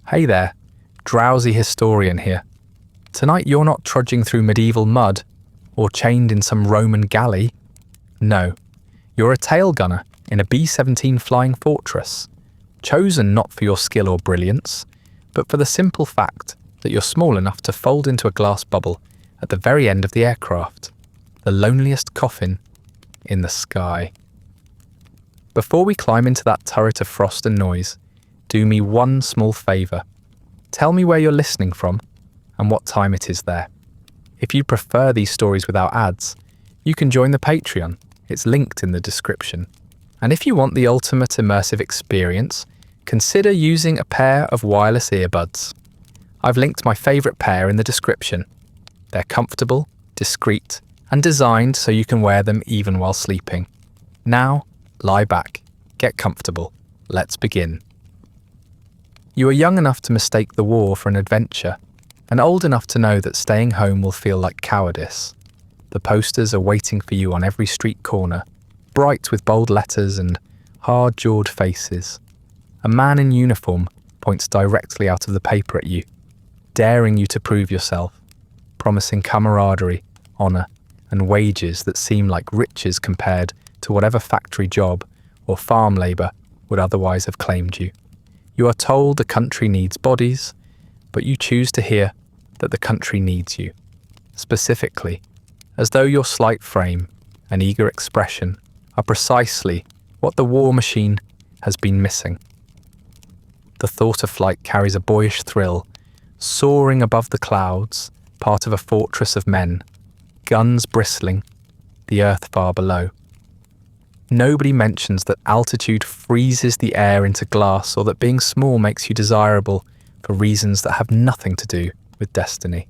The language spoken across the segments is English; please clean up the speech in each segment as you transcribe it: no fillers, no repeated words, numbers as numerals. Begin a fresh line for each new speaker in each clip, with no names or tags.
Hey there, Drowsy Historian here. Tonight you're not trudging through medieval mud or chained in some Roman galley. No, you're a tail gunner in a B-17 flying fortress, chosen not for your skill or brilliance, but for the simple fact that you're small enough to fold into a glass bubble at the very end of the aircraft, the loneliest coffin in the sky. Before we climb into that turret of frost and noise, do me one small favour. Tell me where you're listening from and what time it is there. If you prefer these stories without ads, you can join the Patreon. It's linked in the description. And if you want the ultimate immersive experience, consider using a pair of wireless earbuds. I've linked my favourite pair in the description. They're comfortable, discreet, and designed so you can wear them even while sleeping. Now, lie back, get comfortable. Let's begin. You are young enough to mistake the war for an adventure, and old enough to know that staying home will feel like cowardice. The posters are waiting for you on every street corner, bright with bold letters and hard-jawed faces. A man in uniform points directly out of the paper at you, daring you to prove yourself, promising camaraderie, honour, and wages that seem like riches compared to whatever factory job or farm labour would otherwise have claimed you. You are told the country needs bodies, but you choose to hear that the country needs you, specifically, as though your slight frame and eager expression are precisely what the war machine has been missing. The thought of flight carries a boyish thrill, soaring above the clouds, part of a fortress of men, guns bristling, the earth far below. Nobody mentions that altitude freezes the air into glass or that being small makes you desirable for reasons that have nothing to do with destiny.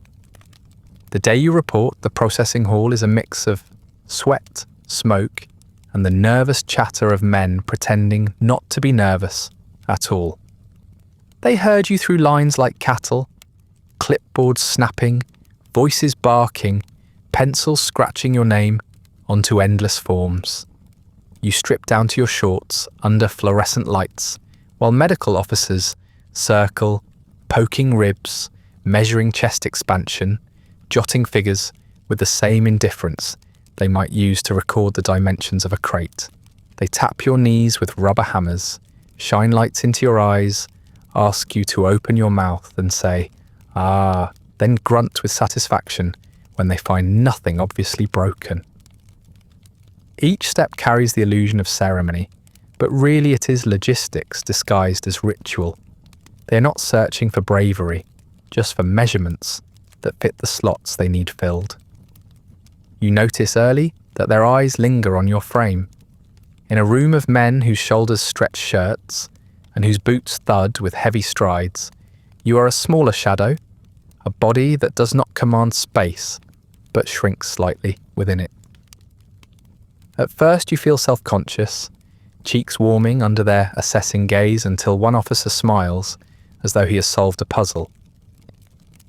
The day you report, the processing hall is a mix of sweat, smoke, and the nervous chatter of men pretending not to be nervous at all. They herd you through lines like cattle, clipboards snapping, voices barking, pencils scratching your name onto endless forms. You strip down to your shorts under fluorescent lights, while medical officers circle, poking ribs, measuring chest expansion, jotting figures with the same indifference they might use to record the dimensions of a crate. They tap your knees with rubber hammers, shine lights into your eyes, ask you to open your mouth and say, "Ah," then grunt with satisfaction when they find nothing obviously broken. Each step carries the illusion of ceremony, but really it is logistics disguised as ritual. They are not searching for bravery, just for measurements that fit the slots they need filled. You notice early that their eyes linger on your frame. In a room of men whose shoulders stretch shirts and whose boots thud with heavy strides, you are a smaller shadow, a body that does not command space, but shrinks slightly within it. At first you feel self-conscious, cheeks warming under their assessing gaze until one officer smiles as though he has solved a puzzle.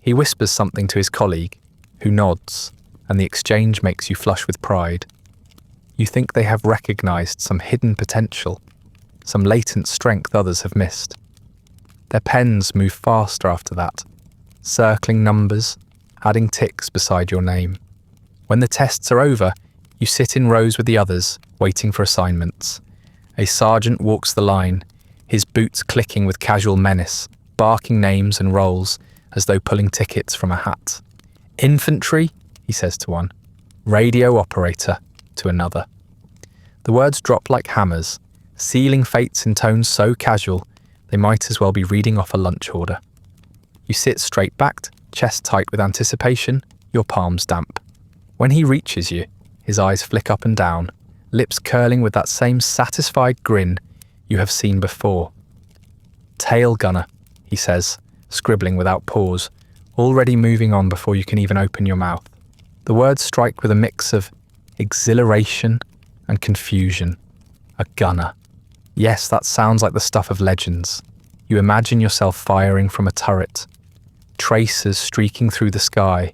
He whispers something to his colleague, who nods, and the exchange makes you flush with pride. You think they have recognised some hidden potential, some latent strength others have missed. Their pens move faster after that, circling numbers, adding ticks beside your name. When the tests are over, you sit in rows with the others, waiting for assignments. A sergeant walks the line, his boots clicking with casual menace, barking names and roles as though pulling tickets from a hat. "Infantry," he says to one. "Radio operator," to another. The words drop like hammers, sealing fates in tones so casual they might as well be reading off a lunch order. You sit straight-backed, chest tight with anticipation, your palms damp. When he reaches you, his eyes flick up and down, lips curling with that same satisfied grin you have seen before. "Tail gunner," he says, scribbling without pause, already moving on before you can even open your mouth. The words strike with a mix of exhilaration and confusion. A gunner. Yes, that sounds like the stuff of legends. You imagine yourself firing from a turret, tracers streaking through the sky,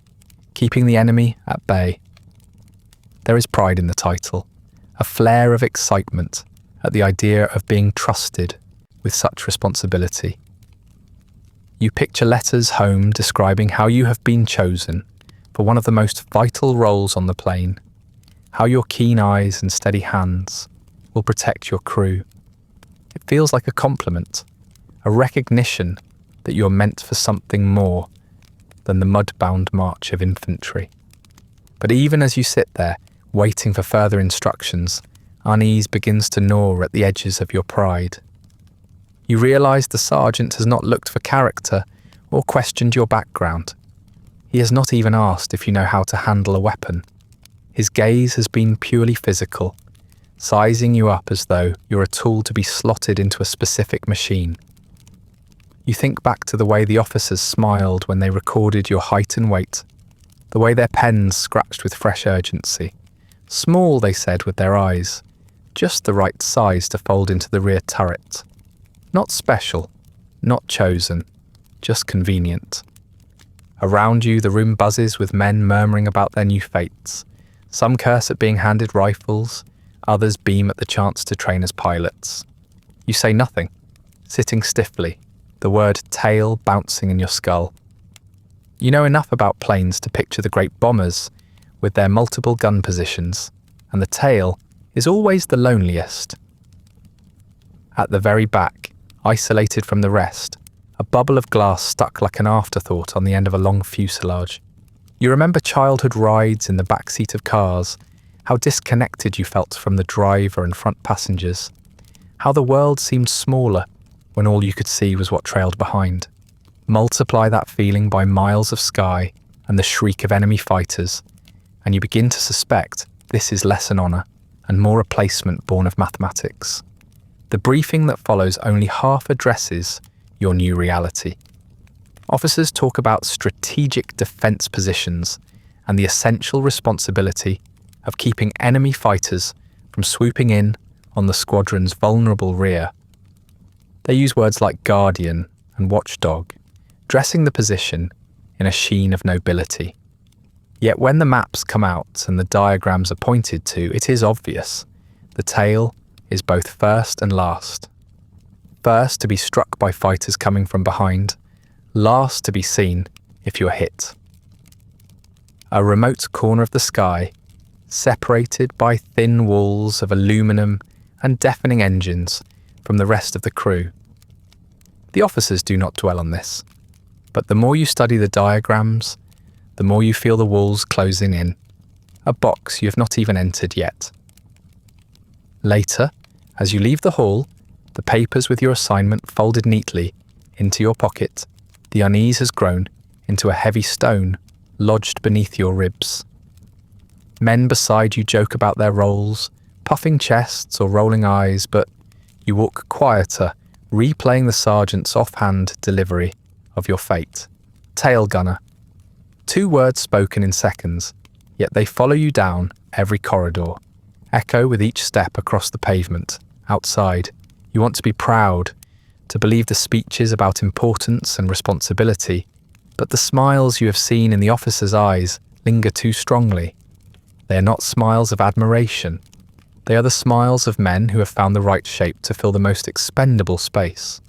keeping the enemy at bay. There is pride in the title, a flare of excitement at the idea of being trusted with such responsibility. You picture letters home describing how you have been chosen for one of the most vital roles on the plane, how your keen eyes and steady hands will protect your crew. It feels like a compliment, a recognition that you're meant for something more than the mud-bound march of infantry. But even as you sit there, waiting for further instructions, unease begins to gnaw at the edges of your pride. You realise the sergeant has not looked for character or questioned your background. He has not even asked if you know how to handle a weapon. His gaze has been purely physical, sizing you up as though you're a tool to be slotted into a specific machine. You think back to the way the officers smiled when they recorded your height and weight, the way their pens scratched with fresh urgency. Small, they said with their eyes, just the right size to fold into the rear turret. Not special, not chosen, just convenient. Around you, the room buzzes with men murmuring about their new fates. Some curse at being handed rifles, others beam at the chance to train as pilots. You say nothing, sitting stiffly, the word tail bouncing in your skull. You know enough about planes to picture the great bombers with their multiple gun positions, and the tail is always the loneliest. At the very back, isolated from the rest, a bubble of glass stuck like an afterthought on the end of a long fuselage. You remember childhood rides in the backseat of cars, how disconnected you felt from the driver and front passengers, how the world seemed smaller when all you could see was what trailed behind. Multiply that feeling by miles of sky and the shriek of enemy fighters, and you begin to suspect this is less an honour and more a placement born of mathematics. The briefing that follows only half addresses your new reality. Officers talk about strategic defence positions and the essential responsibility of keeping enemy fighters from swooping in on the squadron's vulnerable rear. They use words like guardian and watchdog, dressing the position in a sheen of nobility. Yet when the maps come out and the diagrams are pointed to, it is obvious. The tail is both first and last. First to be struck by fighters coming from behind, last to be seen if you're hit. A remote corner of the sky, separated by thin walls of aluminum and deafening engines from the rest of the crew. The officers do not dwell on this, but the more you study the diagrams, the more you feel the walls closing in, a box you have not even entered yet. Later, as you leave the hall, the papers with your assignment folded neatly into your pocket, the unease has grown into a heavy stone lodged beneath your ribs. Men beside you joke about their roles, puffing chests or rolling eyes, but you walk quieter, replaying the sergeant's offhand delivery of your fate. Tail gunner. 2 words spoken in seconds, yet they follow you down every corridor, echo with each step across the pavement. Outside, you want to be proud, to believe the speeches about importance and responsibility, but the smiles you have seen in the officers' eyes linger too strongly. They are not smiles of admiration. They are the smiles of men who have found the right shape to fill the most expendable space.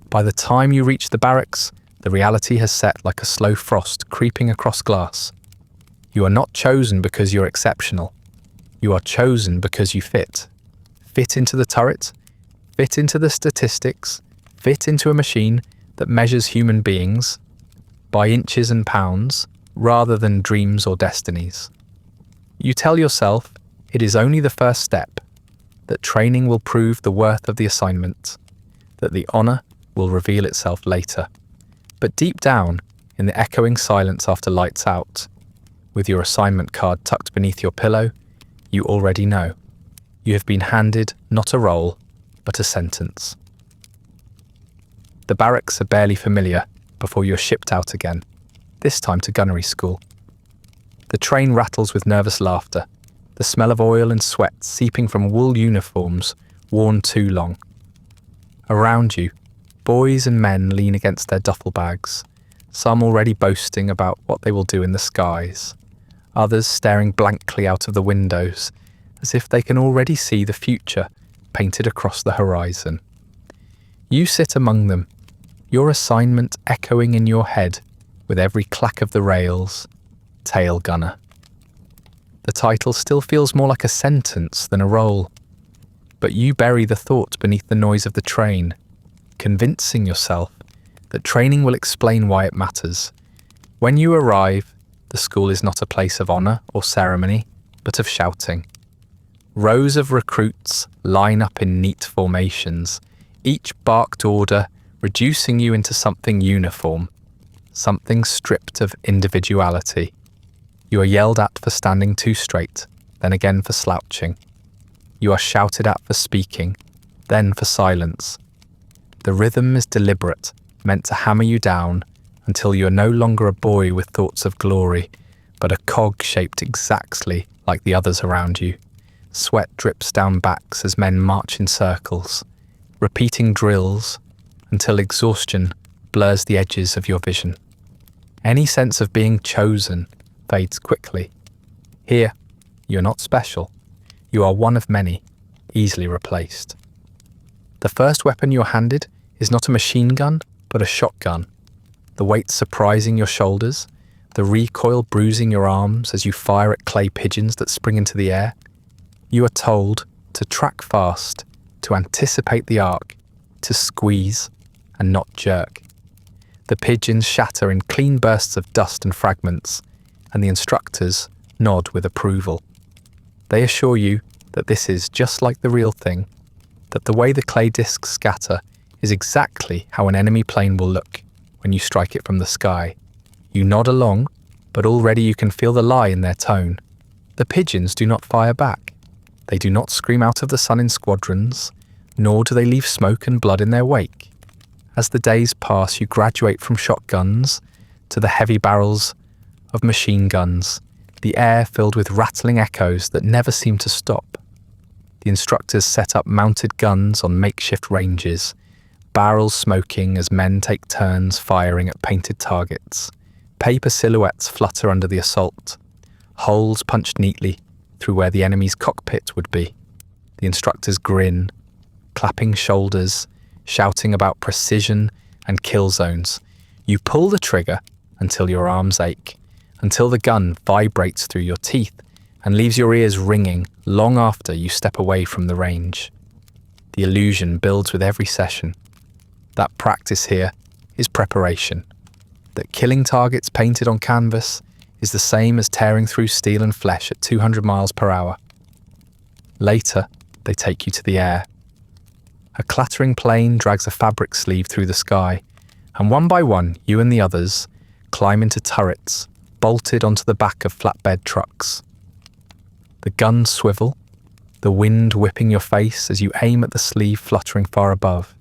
By the time you reach the barracks, the reality has set like a slow frost creeping across glass. You are not chosen because you're exceptional. You are chosen because you fit. Fit into the turret, fit into the statistics, fit into a machine that measures human beings by inches and pounds rather than dreams or destinies. You tell yourself it is only the first step, that training will prove the worth of the assignment, that the honour will reveal itself later. But deep down, in the echoing silence after lights out, with your assignment card tucked beneath your pillow, you already know. You have been handed not a role, but a sentence. The barracks are barely familiar before you're shipped out again, this time to gunnery school. The train rattles with nervous laughter, the smell of oil and sweat seeping from wool uniforms worn too long. Around you, boys and men lean against their duffel bags, some already boasting about what they will do in the skies, others staring blankly out of the windows as if they can already see the future painted across the horizon. You sit among them, your assignment echoing in your head with every clack of the rails, tail gunner. The title still feels more like a sentence than a role, but you bury the thought beneath the noise of the train, convincing yourself that training will explain why it matters. When you arrive, the school is not a place of honour or ceremony, but of shouting. Rows of recruits line up in neat formations, each barked order reducing you into something uniform, something stripped of individuality. You are yelled at for standing too straight, then again for slouching. You are shouted at for speaking, then for silence. The rhythm is deliberate, meant to hammer you down until you are no longer a boy with thoughts of glory, but a cog shaped exactly like the others around you. Sweat drips down backs as men march in circles, repeating drills until exhaustion blurs the edges of your vision. Any sense of being chosen fades quickly. Here, you're not special. You are one of many, easily replaced. The first weapon you're handed is not a machine gun, but a shotgun. The weight surprising your shoulders, the recoil bruising your arms as you fire at clay pigeons that spring into the air. You are told to track fast, to anticipate the arc, to squeeze and not jerk. The pigeons shatter in clean bursts of dust and fragments, and the instructors nod with approval. They assure you that this is just like the real thing, that the way the clay discs scatter is exactly how an enemy plane will look when you strike it from the sky. You nod along, but already you can feel the lie in their tone. The pigeons do not fire back. They do not scream out of the sun in squadrons, nor do they leave smoke and blood in their wake. As the days pass, you graduate from shotguns to the heavy barrels of machine guns, the air filled with rattling echoes that never seem to stop. The instructors set up mounted guns on makeshift ranges, barrels smoking as men take turns firing at painted targets. Paper silhouettes flutter under the assault, holes punched neatly through where the enemy's cockpit would be. The instructors grin, clapping shoulders, shouting about precision and kill zones. You pull the trigger until your arms ache, until the gun vibrates through your teeth and leaves your ears ringing long after you step away from the range. The illusion builds with every session. That practice here is preparation. That killing targets painted on canvas is the same as tearing through steel and flesh at 200 miles per hour. Later, they take you to the air. A clattering plane drags a fabric sleeve through the sky, and one by one, you and the others climb into turrets, bolted onto the back of flatbed trucks. The guns swivel, the wind whipping your face as you aim at the sleeve fluttering far above.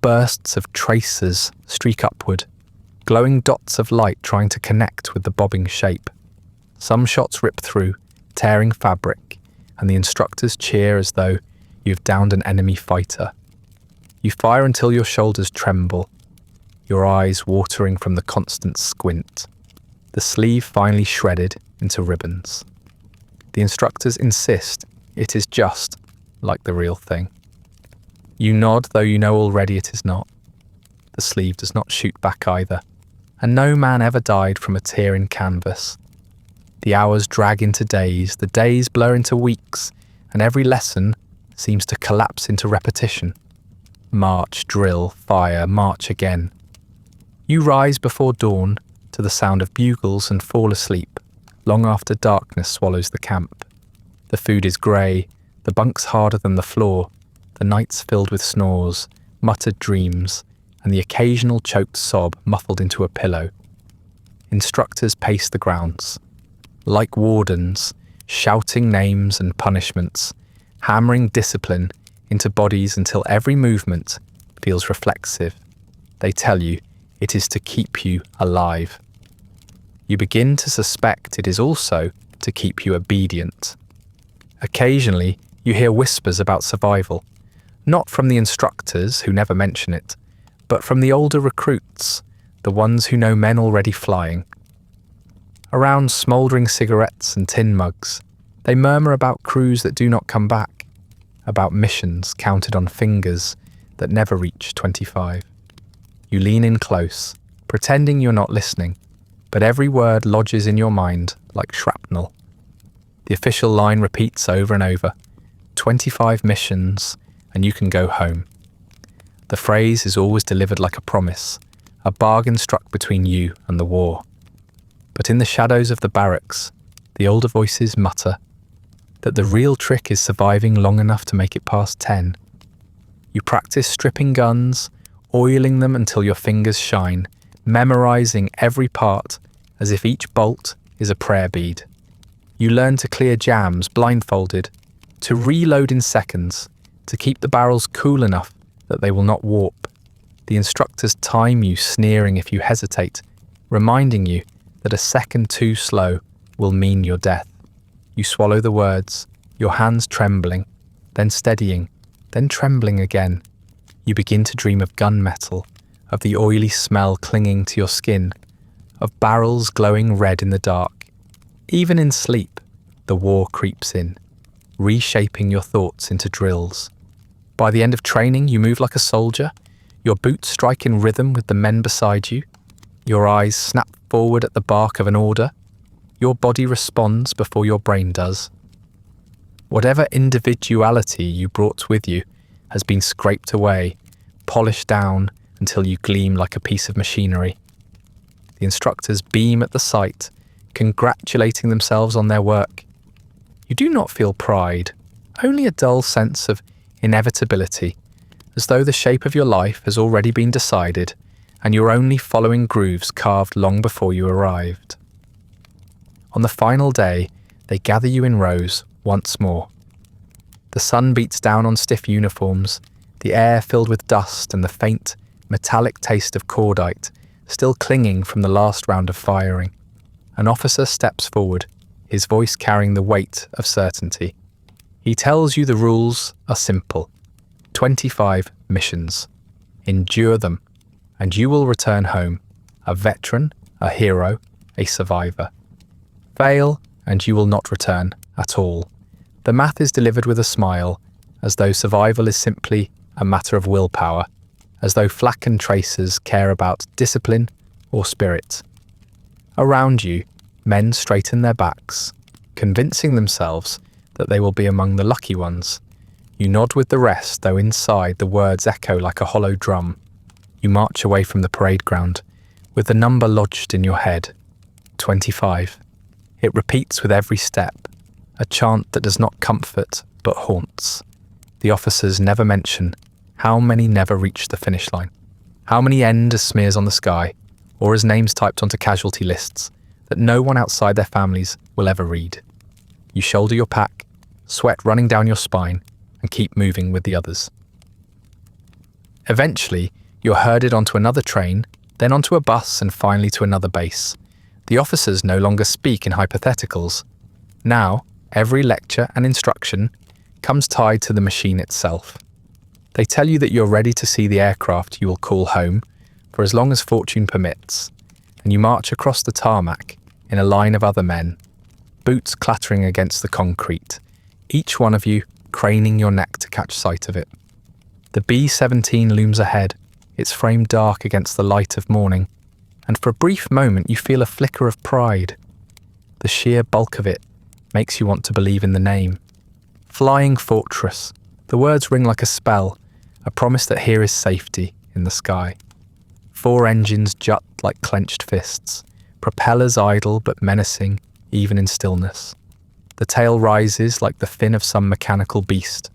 Bursts of tracers streak upward, glowing dots of light trying to connect with the bobbing shape. Some shots rip through, tearing fabric, and the instructors cheer as though you've downed an enemy fighter. You fire until your shoulders tremble, your eyes watering from the constant squint. The sleeve finally shredded into ribbons. The instructors insist it is just like the real thing. You nod, though you know already it is not. The sleeve does not shoot back either, and no man ever died from a tear in canvas. The hours drag into days, the days blur into weeks, and every lesson seems to collapse into repetition. March, drill, fire, march again. You rise before dawn to the sound of bugles and fall asleep, long after darkness swallows the camp. The food is grey, the bunks harder than the floor, the nights filled with snores, muttered dreams, and the occasional choked sob muffled into a pillow. Instructors pace the grounds, like wardens, shouting names and punishments, hammering discipline into bodies until every movement feels reflexive. They tell you it is to keep you alive. You begin to suspect it is also to keep you obedient. Occasionally, you hear whispers about survival, not from the instructors who never mention it, but from the older recruits, the ones who know men already flying. Around smouldering cigarettes and tin mugs, they murmur about crews that do not come back, about missions counted on fingers that never reach 25. You lean in close, pretending you're not listening, but every word lodges in your mind like shrapnel. The official line repeats over and over, 25 missions, and you can go home. The phrase is always delivered like a promise, a bargain struck between you and the war. But in the shadows of the barracks, the older voices mutter that the real trick is surviving long enough to make it past 10. You practice stripping guns, oiling them until your fingers shine, memorizing every part as if each bolt is a prayer bead. You learn to clear jams blindfolded, to reload in seconds, to keep the barrels cool enough that they will not warp. The instructors time you, sneering if you hesitate, reminding you that a second too slow will mean your death. You swallow the words, your hands trembling, then steadying, then trembling again. You begin to dream of gunmetal, of the oily smell clinging to your skin, of barrels glowing red in the dark. Even in sleep, the war creeps in, reshaping your thoughts into drills. By the end of training, you move like a soldier, your boots strike in rhythm with the men beside you, your eyes snap forward at the bark of an order, your body responds before your brain does. Whatever individuality you brought with you has been scraped away, polished down until you gleam like a piece of machinery. The instructors beam at the sight, congratulating themselves on their work. You do not feel pride, only a dull sense of inevitability, as though the shape of your life has already been decided and you're only following grooves carved long before you arrived. On the final day, they gather you in rows once more. The sun beats down on stiff uniforms, the air filled with dust and the faint, metallic taste of cordite still clinging from the last round of firing. An officer steps forward, his voice carrying the weight of certainty. He tells you the rules are simple. 25 missions. Endure them, and you will return home, a veteran, a hero, a survivor. Fail, and you will not return at all. The math is delivered with a smile, as though survival is simply a matter of willpower, as though flak and tracers care about discipline or spirit. Around you, men straighten their backs, convincing themselves that they will be among the lucky ones. You nod with the rest, though inside the words echo like a hollow drum. You march away from the parade ground, with the number lodged in your head, 25. It repeats with every step, a chant that does not comfort but haunts. The officers never mention how many never reach the finish line, how many end as smears on the sky, or as names typed onto casualty lists that no one outside their families will ever read. You shoulder your pack, sweat running down your spine, and keep moving with the others. Eventually, you're herded onto another train, then onto a bus, and finally to another base. The officers no longer speak in hypotheticals. Now, every lecture and instruction comes tied to the machine itself. They tell you that you're ready to see the aircraft you will call home for as long as fortune permits, and you march across the tarmac in a line of other men, boots clattering against the concrete, each one of you craning your neck to catch sight of it. The B-17 looms ahead, its frame dark against the light of morning, and for a brief moment you feel a flicker of pride. The sheer bulk of it makes you want to believe in the name. Flying Fortress. The words ring like a spell, a promise that here is safety in the sky. 4 engines jut like clenched fists, propellers idle but menacing even in stillness. The tail rises like the fin of some mechanical beast,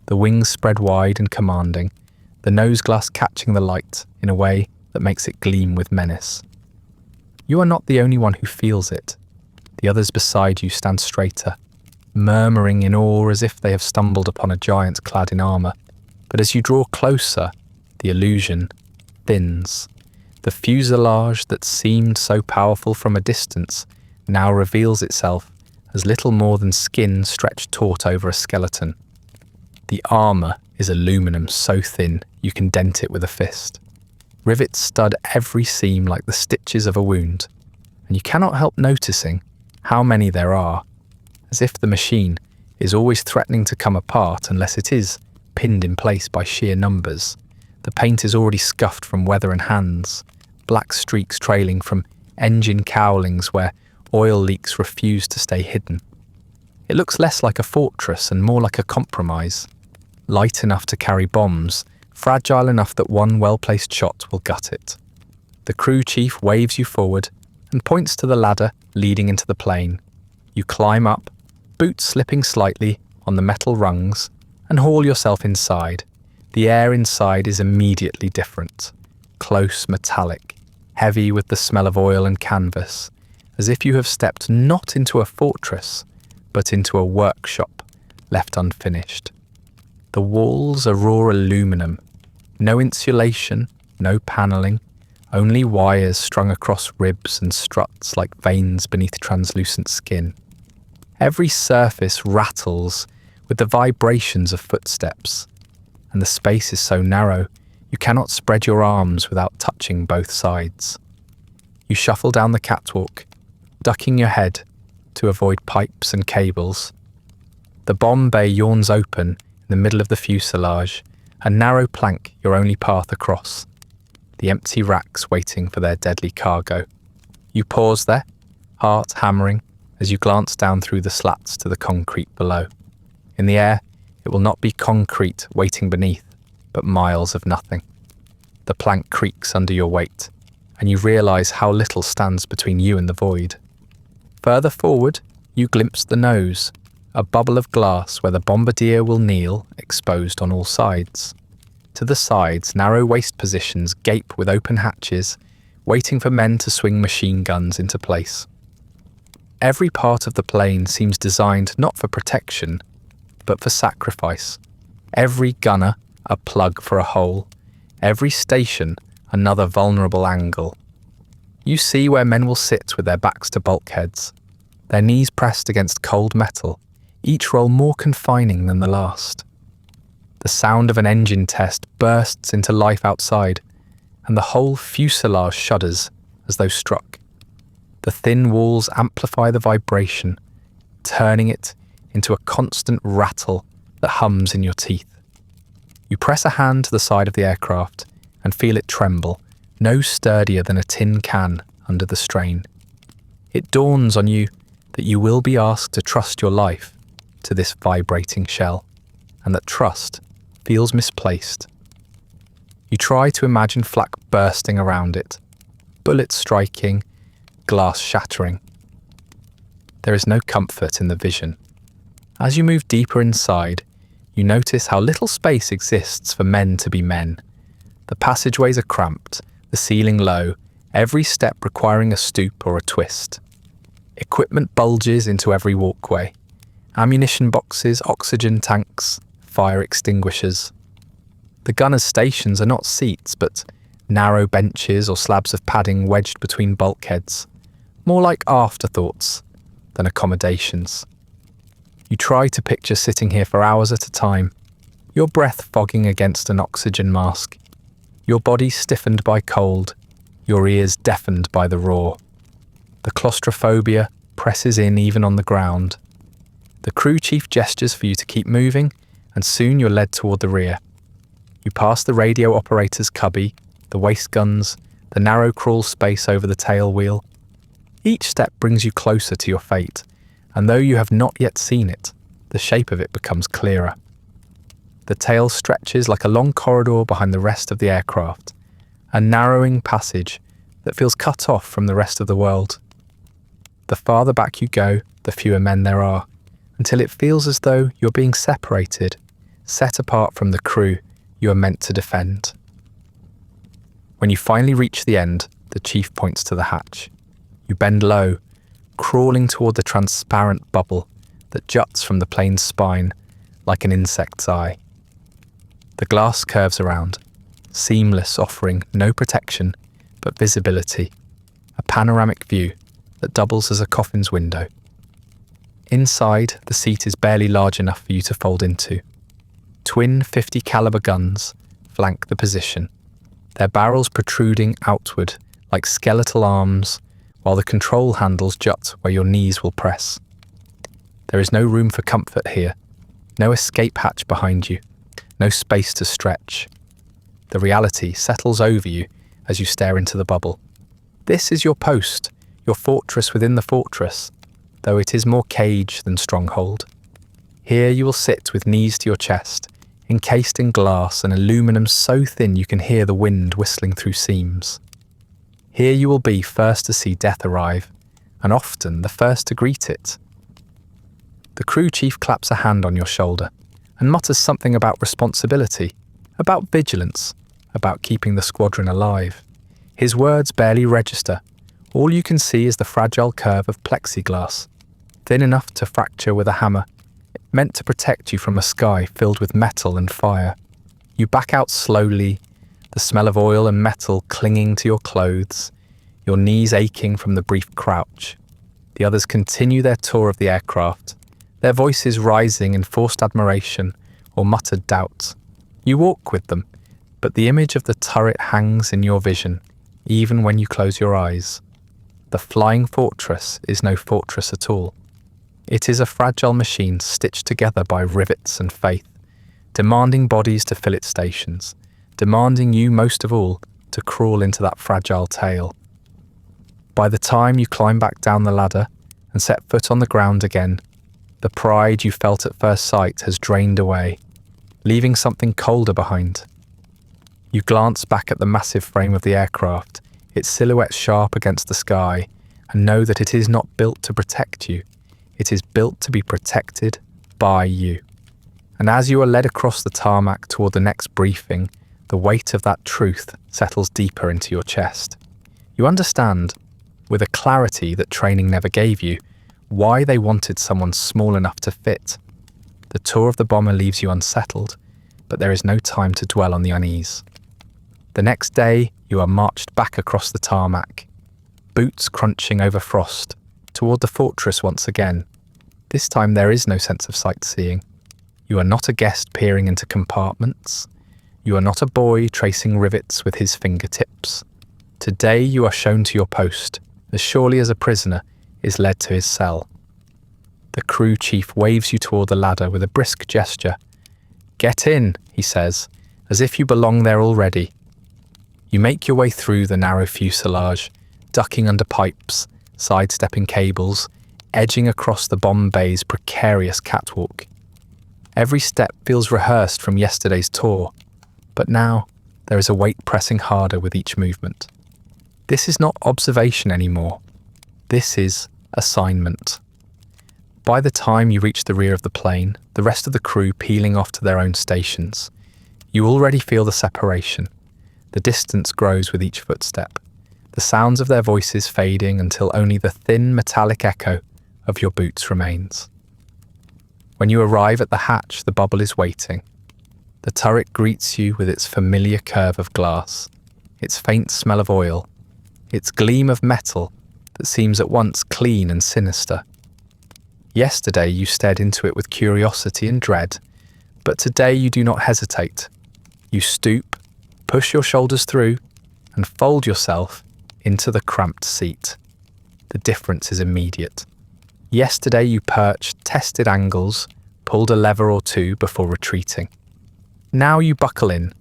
the wings spread wide and commanding, the nose glass catching the light in a way that makes it gleam with menace. You are not the only one who feels it. The others beside you stand straighter, murmuring in awe as if they have stumbled upon a giant clad in armour. But as you draw closer, the illusion thins. The fuselage that seemed so powerful from a distance now reveals itself as little more than skin stretched taut over a skeleton. The armour is aluminum so thin you can dent it with a fist. Rivets stud every seam like the stitches of a wound, and you cannot help noticing how many there are, as if the machine is always threatening to come apart unless it is pinned in place by sheer numbers. The paint is already scuffed from weather and hands, black streaks trailing from engine cowlings where oil leaks refuse to stay hidden. It looks less like a fortress and more like a compromise, light enough to carry bombs, fragile enough that one well-placed shot will gut it. The crew chief waves you forward and points to the ladder leading into the plane. You climb up, boots slipping slightly on the metal rungs, and haul yourself inside. The air inside is immediately different. Close, metallic, heavy with the smell of oil and canvas, as if you have stepped not into a fortress, but into a workshop left unfinished. The walls are raw aluminum, no insulation, no panelling, only wires strung across ribs and struts like veins beneath translucent skin. Every surface rattles with the vibrations of footsteps, and the space is so narrow you cannot spread your arms without touching both sides. You shuffle down the catwalk, ducking your head to avoid pipes and cables. The bomb bay yawns open in the middle of the fuselage, a narrow plank your only path across, the empty racks waiting for their deadly cargo. You pause there, heart hammering, as you glance down through the slats to the concrete below. In the air, it will not be concrete waiting beneath, but miles of nothing. The plank creaks under your weight, and you realise how little stands between you and the void. Further forward, you glimpse the nose, a bubble of glass where the bombardier will kneel, exposed on all sides. To the sides, narrow waist positions gape with open hatches, waiting for men to swing machine guns into place. Every part of the plane seems designed not for protection, but for sacrifice. Every gunner, a plug for a hole. Every station, another vulnerable angle. You see where men will sit with their backs to bulkheads, their knees pressed against cold metal, each roll more confining than the last. The sound of an engine test bursts into life outside, and the whole fuselage shudders as though struck. The thin walls amplify the vibration, turning it into a constant rattle that hums in your teeth. You press a hand to the side of the aircraft and feel it tremble, no sturdier than a tin can under the strain. It dawns on you that you will be asked to trust your life to this vibrating shell, and that trust feels misplaced. You try to imagine flak bursting around it, bullets striking, glass shattering. There is no comfort in the vision. As you move deeper inside, you notice how little space exists for men to be men. The passageways are cramped, the ceiling low, every step requiring a stoop or a twist. Equipment bulges into every walkway. Ammunition boxes, oxygen tanks, fire extinguishers. The gunners' stations are not seats, but narrow benches or slabs of padding wedged between bulkheads, more like afterthoughts than accommodations. You try to picture sitting here for hours at a time, your breath fogging against an oxygen mask, your body stiffened by cold, your ears deafened by the roar. The claustrophobia presses in even on the ground. The crew chief gestures for you to keep moving, and soon you're led toward the rear. You pass the radio operator's cubby, the waist guns, the narrow crawl space over the tail wheel. Each step brings you closer to your fate, and though you have not yet seen it, the shape of it becomes clearer. The tail stretches like a long corridor behind the rest of the aircraft, a narrowing passage that feels cut off from the rest of the world. The farther back you go, the fewer men there are, until it feels as though you're being separated, set apart from the crew you are meant to defend. When you finally reach the end, the chief points to the hatch. You bend low, crawling toward the transparent bubble that juts from the plane's spine like an insect's eye. The glass curves around, seamless, offering no protection but visibility, a panoramic view that doubles as a coffin's window. Inside, the seat is barely large enough for you to fold into. Twin 50 caliber guns flank the position, their barrels protruding outward like skeletal arms, while the control handles jut where your knees will press. There is no room for comfort here, no escape hatch behind you, no space to stretch. The reality settles over you as you stare into the bubble. This is your post, your fortress within the fortress, though it is more cage than stronghold. Here you will sit with knees to your chest, encased in glass and aluminum so thin you can hear the wind whistling through seams. Here you will be first to see death arrive, and often the first to greet it. The crew chief claps a hand on your shoulder and mutters something about responsibility, about vigilance, about keeping the squadron alive. His words barely register. All you can see is the fragile curve of plexiglass, thin enough to fracture with a hammer, meant to protect you from a sky filled with metal and fire. You back out slowly, the smell of oil and metal clinging to your clothes, your knees aching from the brief crouch. The others continue their tour of the aircraft, their voices rising in forced admiration or muttered doubt. You walk with them, but the image of the turret hangs in your vision, even when you close your eyes. The flying fortress is no fortress at all. It is a fragile machine stitched together by rivets and faith, demanding bodies to fill its stations, demanding you most of all to crawl into that fragile tail. By the time you climb back down the ladder and set foot on the ground again, the pride you felt at first sight has drained away, leaving something colder behind. You glance back at the massive frame of the aircraft, its silhouette sharp against the sky, and know that it is not built to protect you. It is built to be protected by you. And as you are led across the tarmac toward the next briefing, the weight of that truth settles deeper into your chest. You understand, with a clarity that training never gave you, why they wanted someone small enough to fit. The tour of the bomber leaves you unsettled, but there is no time to dwell on the unease. The next day, you are marched back across the tarmac, boots crunching over frost, toward the fortress once again. This time there is no sense of sightseeing. You are not a guest peering into compartments. You are not a boy tracing rivets with his fingertips. Today you are shown to your post, as surely as a prisoner is led to his cell. The crew chief waves you toward the ladder with a brisk gesture. "Get in," he says, as if you belong there already. You make your way through the narrow fuselage, ducking under pipes, sidestepping cables, edging across the bomb bay's precarious catwalk. Every step feels rehearsed from yesterday's tour, but now there is a weight pressing harder with each movement. This is not observation anymore. This is assignment. By the time you reach the rear of the plane, the rest of the crew peeling off to their own stations, you already feel the separation. The distance grows with each footstep, the sounds of their voices fading until only the thin metallic echo of your boots remains. When you arrive at the hatch, the bubble is waiting. The turret greets you with its familiar curve of glass, its faint smell of oil, its gleam of metal that seems at once clean and sinister. Yesterday you stared into it with curiosity and dread, but today you do not hesitate. You stoop, push your shoulders through, and fold yourself into the cramped seat. The difference is immediate. Yesterday you perched, tested angles, pulled a lever or two before retreating. Now you buckle in,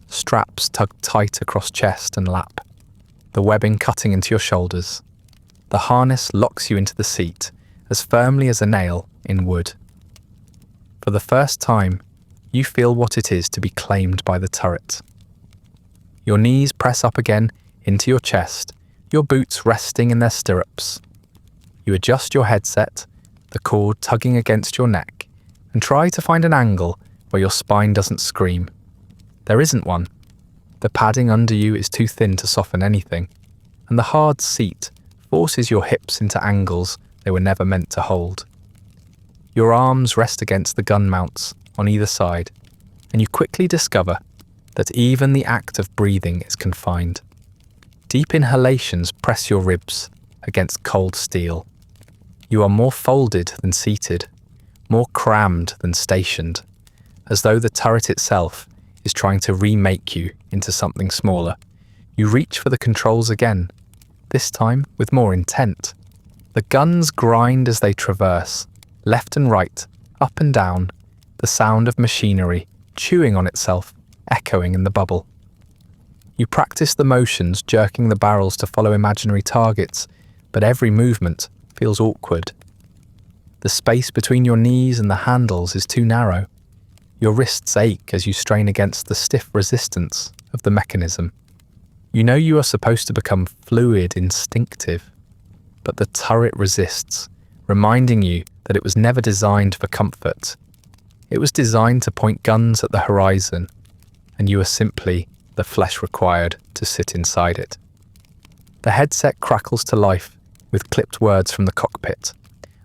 straps tugged tight across chest and lap, the webbing cutting into your shoulders. The harness locks you into the seat as firmly as a nail in wood. For the first time, you feel what it is to be claimed by the turret. Your knees press up again into your chest, your boots resting in their stirrups. You adjust your headset, the cord tugging against your neck, and try to find an angle where your spine doesn't scream. There isn't one. The padding under you is too thin to soften anything, and the hard seat forces your hips into angles they were never meant to hold. Your arms rest against the gun mounts on either side, and you quickly discover that even the act of breathing is confined. Deep inhalations press your ribs against cold steel. You are more folded than seated, more crammed than stationed, as though the turret itself is trying to remake you into something smaller. You reach for the controls again, this time with more intent. The guns grind as they traverse, left and right, up and down, the sound of machinery chewing on itself, echoing in the bubble. You practice the motions, jerking the barrels to follow imaginary targets, but every movement feels awkward. The space between your knees and the handles is too narrow. Your wrists ache as you strain against the stiff resistance of the mechanism. You know you are supposed to become fluid, instinctive, but the turret resists, reminding you that it was never designed for comfort. It was designed to point guns at the horizon, and you are simply the flesh required to sit inside it. The headset crackles to life with clipped words from the cockpit.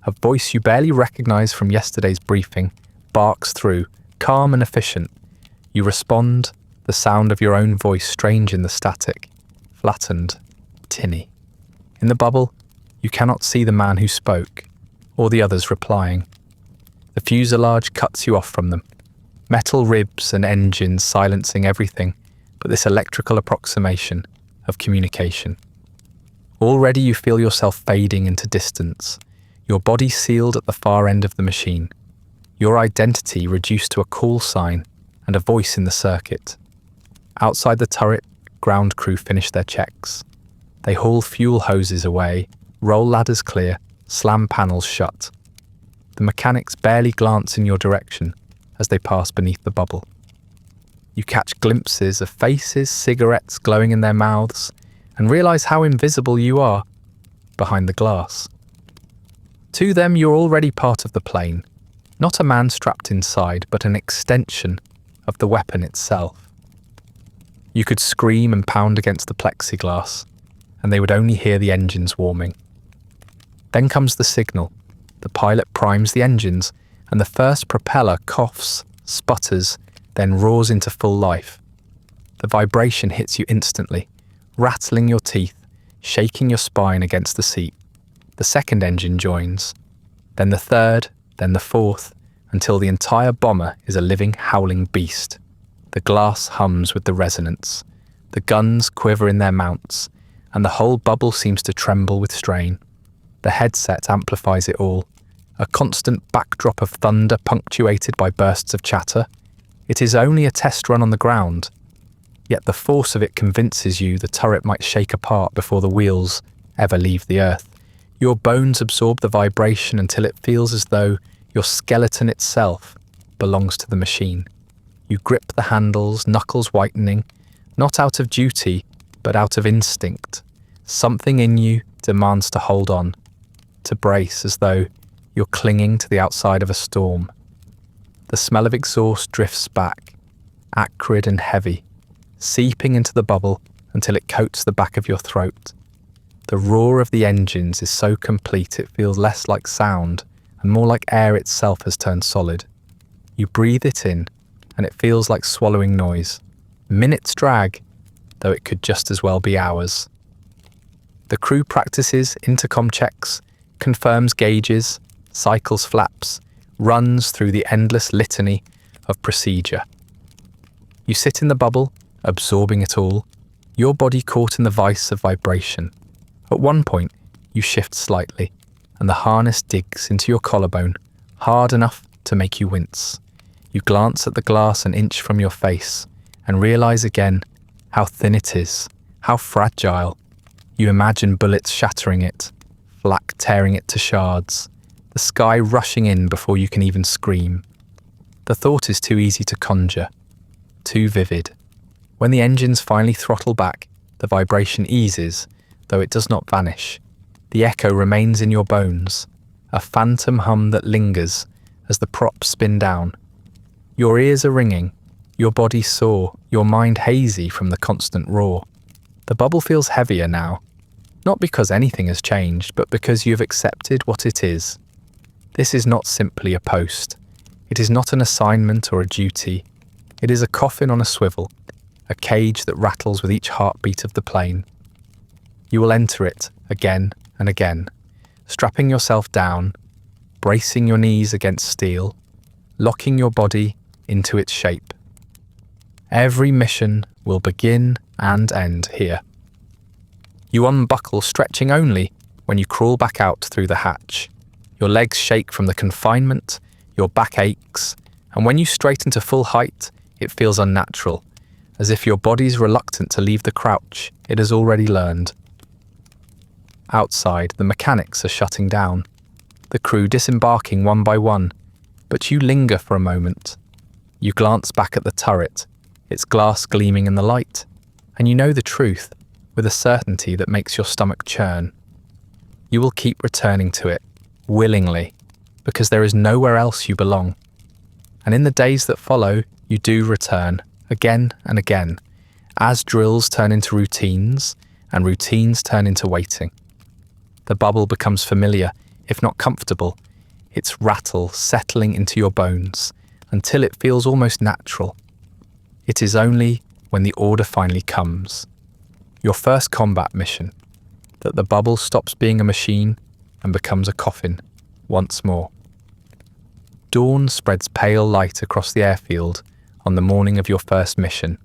A voice you barely recognize from yesterday's briefing barks through, calm and efficient. You respond, the sound of your own voice strange in the static, flattened, tinny. In the bubble, you cannot see the man who spoke, or the others replying. The fuselage cuts you off from them. Metal ribs and engines silencing everything but this electrical approximation of communication. Already you feel yourself fading into distance, your body sealed at the far end of the machine, your identity reduced to a call sign and a voice in the circuit. Outside the turret, ground crew finish their checks. They haul fuel hoses away, roll ladders clear, slam panels shut. The mechanics barely glance in your direction as they pass beneath the bubble. You catch glimpses of faces, cigarettes glowing in their mouths, and realize how invisible you are behind the glass. To them, you're already part of the plane, not a man strapped inside, but an extension of the weapon itself. You could scream and pound against the plexiglass, and they would only hear the engines warming. Then comes the signal. The pilot primes the engines, and the first propeller coughs, sputters, then roars into full life. The vibration hits you instantly, rattling your teeth, shaking your spine against the seat. The second engine joins, then the third, then the fourth, until the entire bomber is a living, howling beast. The glass hums with the resonance. The guns quiver in their mounts, and the whole bubble seems to tremble with strain. The headset amplifies it all, a constant backdrop of thunder punctuated by bursts of chatter. It is only a test run on the ground, yet the force of it convinces you the turret might shake apart before the wheels ever leave the earth. Your bones absorb the vibration until it feels as though your skeleton itself belongs to the machine. You grip the handles, knuckles whitening, not out of duty, but out of instinct. Something in you demands to hold on, to brace as though you're clinging to the outside of a storm. The smell of exhaust drifts back, acrid and heavy, seeping into the bubble until it coats the back of your throat. The roar of the engines is so complete it feels less like sound and more like air itself has turned solid. You breathe it in, and it feels like swallowing noise. Minutes drag, though it could just as well be hours. The crew practices intercom checks, confirms gauges, cycles flaps, runs through the endless litany of procedure. You sit in the bubble, absorbing it all, your body caught in the vice of vibration. At one point, you shift slightly, and the harness digs into your collarbone, hard enough to make you wince. You glance at the glass an inch from your face, and realize again how thin it is, how fragile. You imagine bullets shattering it, flak tearing it to shards, the sky rushing in before you can even scream. The thought is too easy to conjure, too vivid. When the engines finally throttle back, the vibration eases, though it does not vanish. The echo remains in your bones, a phantom hum that lingers as the props spin down. Your ears are ringing, your body sore, your mind hazy from the constant roar. The bubble feels heavier now, not because anything has changed, but because you have accepted what it is. This is not simply a post. It is not an assignment or a duty. It is a coffin on a swivel, a cage that rattles with each heartbeat of the plane. You will enter it again and again, strapping yourself down, bracing your knees against steel, locking your body into its shape. Every mission will begin and end here. You unbuckle, stretching only when you crawl back out through the hatch. Your legs shake from the confinement, your back aches, and when you straighten to full height, it feels unnatural. as if your body's reluctant to leave the crouch it has already learned. Outside, the mechanics are shutting down, the crew disembarking one by one, but you linger for a moment. You glance back at the turret, its glass gleaming in the light, and you know the truth with a certainty that makes your stomach churn. You will keep returning to it, willingly, because there is nowhere else you belong. And in the days that follow, you do return, again and again, as drills turn into routines, and routines turn into waiting. The bubble becomes familiar, if not comfortable, its rattle settling into your bones, until it feels almost natural. It is only when the order finally comes, your first combat mission, that the bubble stops being a machine and becomes a coffin once more. Dawn spreads pale light across the airfield on the morning of your first mission.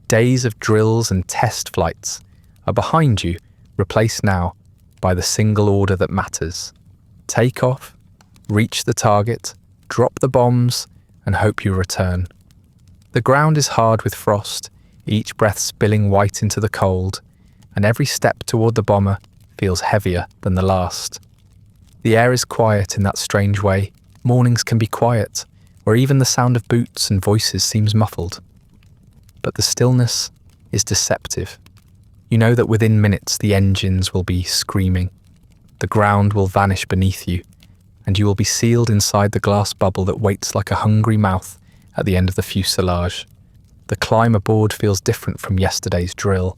Days of drills and test flights are behind you, replaced now by the single order that matters. Take off, reach the target, drop the bombs, and hope you return. The ground is hard with frost, each breath spilling white into the cold, and every step toward the bomber feels heavier than the last. The air is quiet in that strange way. Mornings can be quiet, where even the sound of boots and voices seems muffled. But the stillness is deceptive. You know that within minutes the engines will be screaming. The ground will vanish beneath you, and you will be sealed inside the glass bubble that waits like a hungry mouth at the end of the fuselage. The climb aboard feels different from yesterday's drill.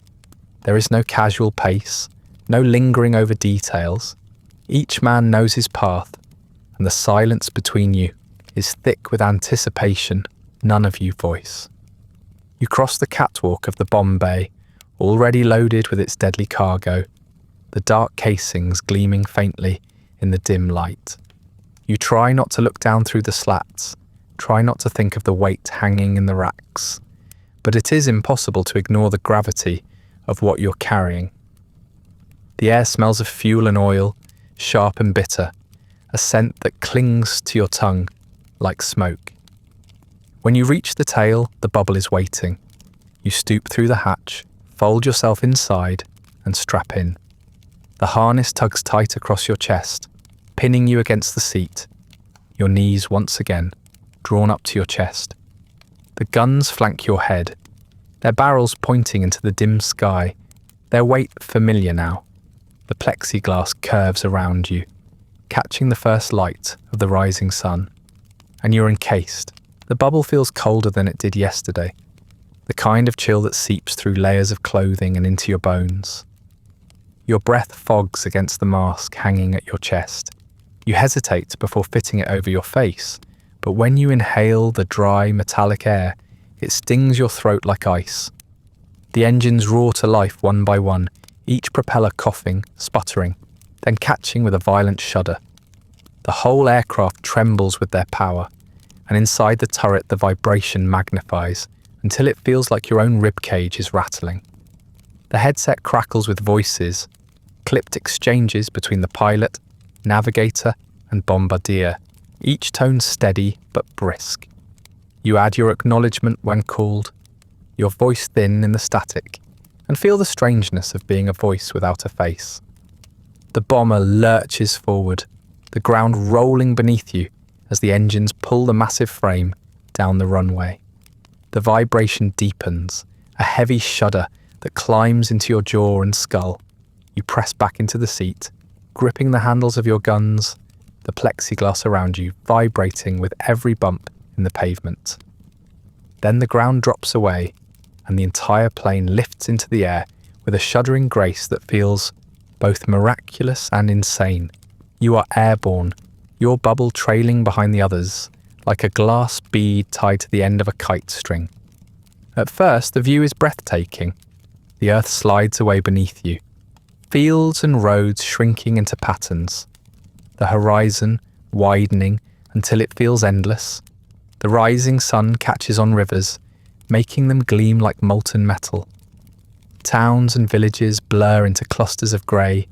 There is no casual pace, no lingering over details. Each man knows his path, and the silence between you is thick with anticipation none of you voice. You cross the catwalk of the bomb bay, already loaded with its deadly cargo, the dark casings gleaming faintly in the dim light. You try not to look down through the slats, try not to think of the weight hanging in the racks, but it is impossible to ignore the gravity of what you're carrying. The air smells of fuel and oil, sharp and bitter, a scent that clings to your tongue like smoke. When you reach the tail, the bubble is waiting. You stoop through the hatch, fold yourself inside, and strap in. The harness tugs tight across your chest, pinning you against the seat, your knees once again drawn up to your chest. The guns flank your head, their barrels pointing into the dim sky, their weight familiar now. The plexiglass curves around you, catching the first light of the rising sun. And you're encased. The bubble feels colder than it did yesterday, the kind of chill that seeps through layers of clothing and into your bones. Your breath fogs against the mask hanging at your chest. You hesitate before fitting it over your face, but when you inhale the dry, metallic air, it stings your throat like ice. The engines roar to life one by one, each propeller coughing, sputtering, then catching with a violent shudder. The whole aircraft trembles with their power, and inside the turret the vibration magnifies until it feels like your own ribcage is rattling. The headset crackles with voices, clipped exchanges between the pilot, navigator, and bombardier, each tone steady but brisk. You add your acknowledgement when called, your voice thin in the static, and feel the strangeness of being a voice without a face. The bomber lurches forward, the ground rolling beneath you as the engines pull the massive frame down the runway. The vibration deepens, a heavy shudder that climbs into your jaw and skull. You press back into the seat, gripping the handles of your guns, the plexiglass around you vibrating with every bump in the pavement. Then the ground drops away, and the entire plane lifts into the air with a shuddering grace that feels both miraculous and insane. You are airborne, your bubble trailing behind the others, like a glass bead tied to the end of a kite string. At first, the view is breathtaking. The earth slides away beneath you, fields and roads shrinking into patterns, the horizon widening until it feels endless. The rising sun catches on rivers, making them gleam like molten metal. Towns and villages blur into clusters of grey,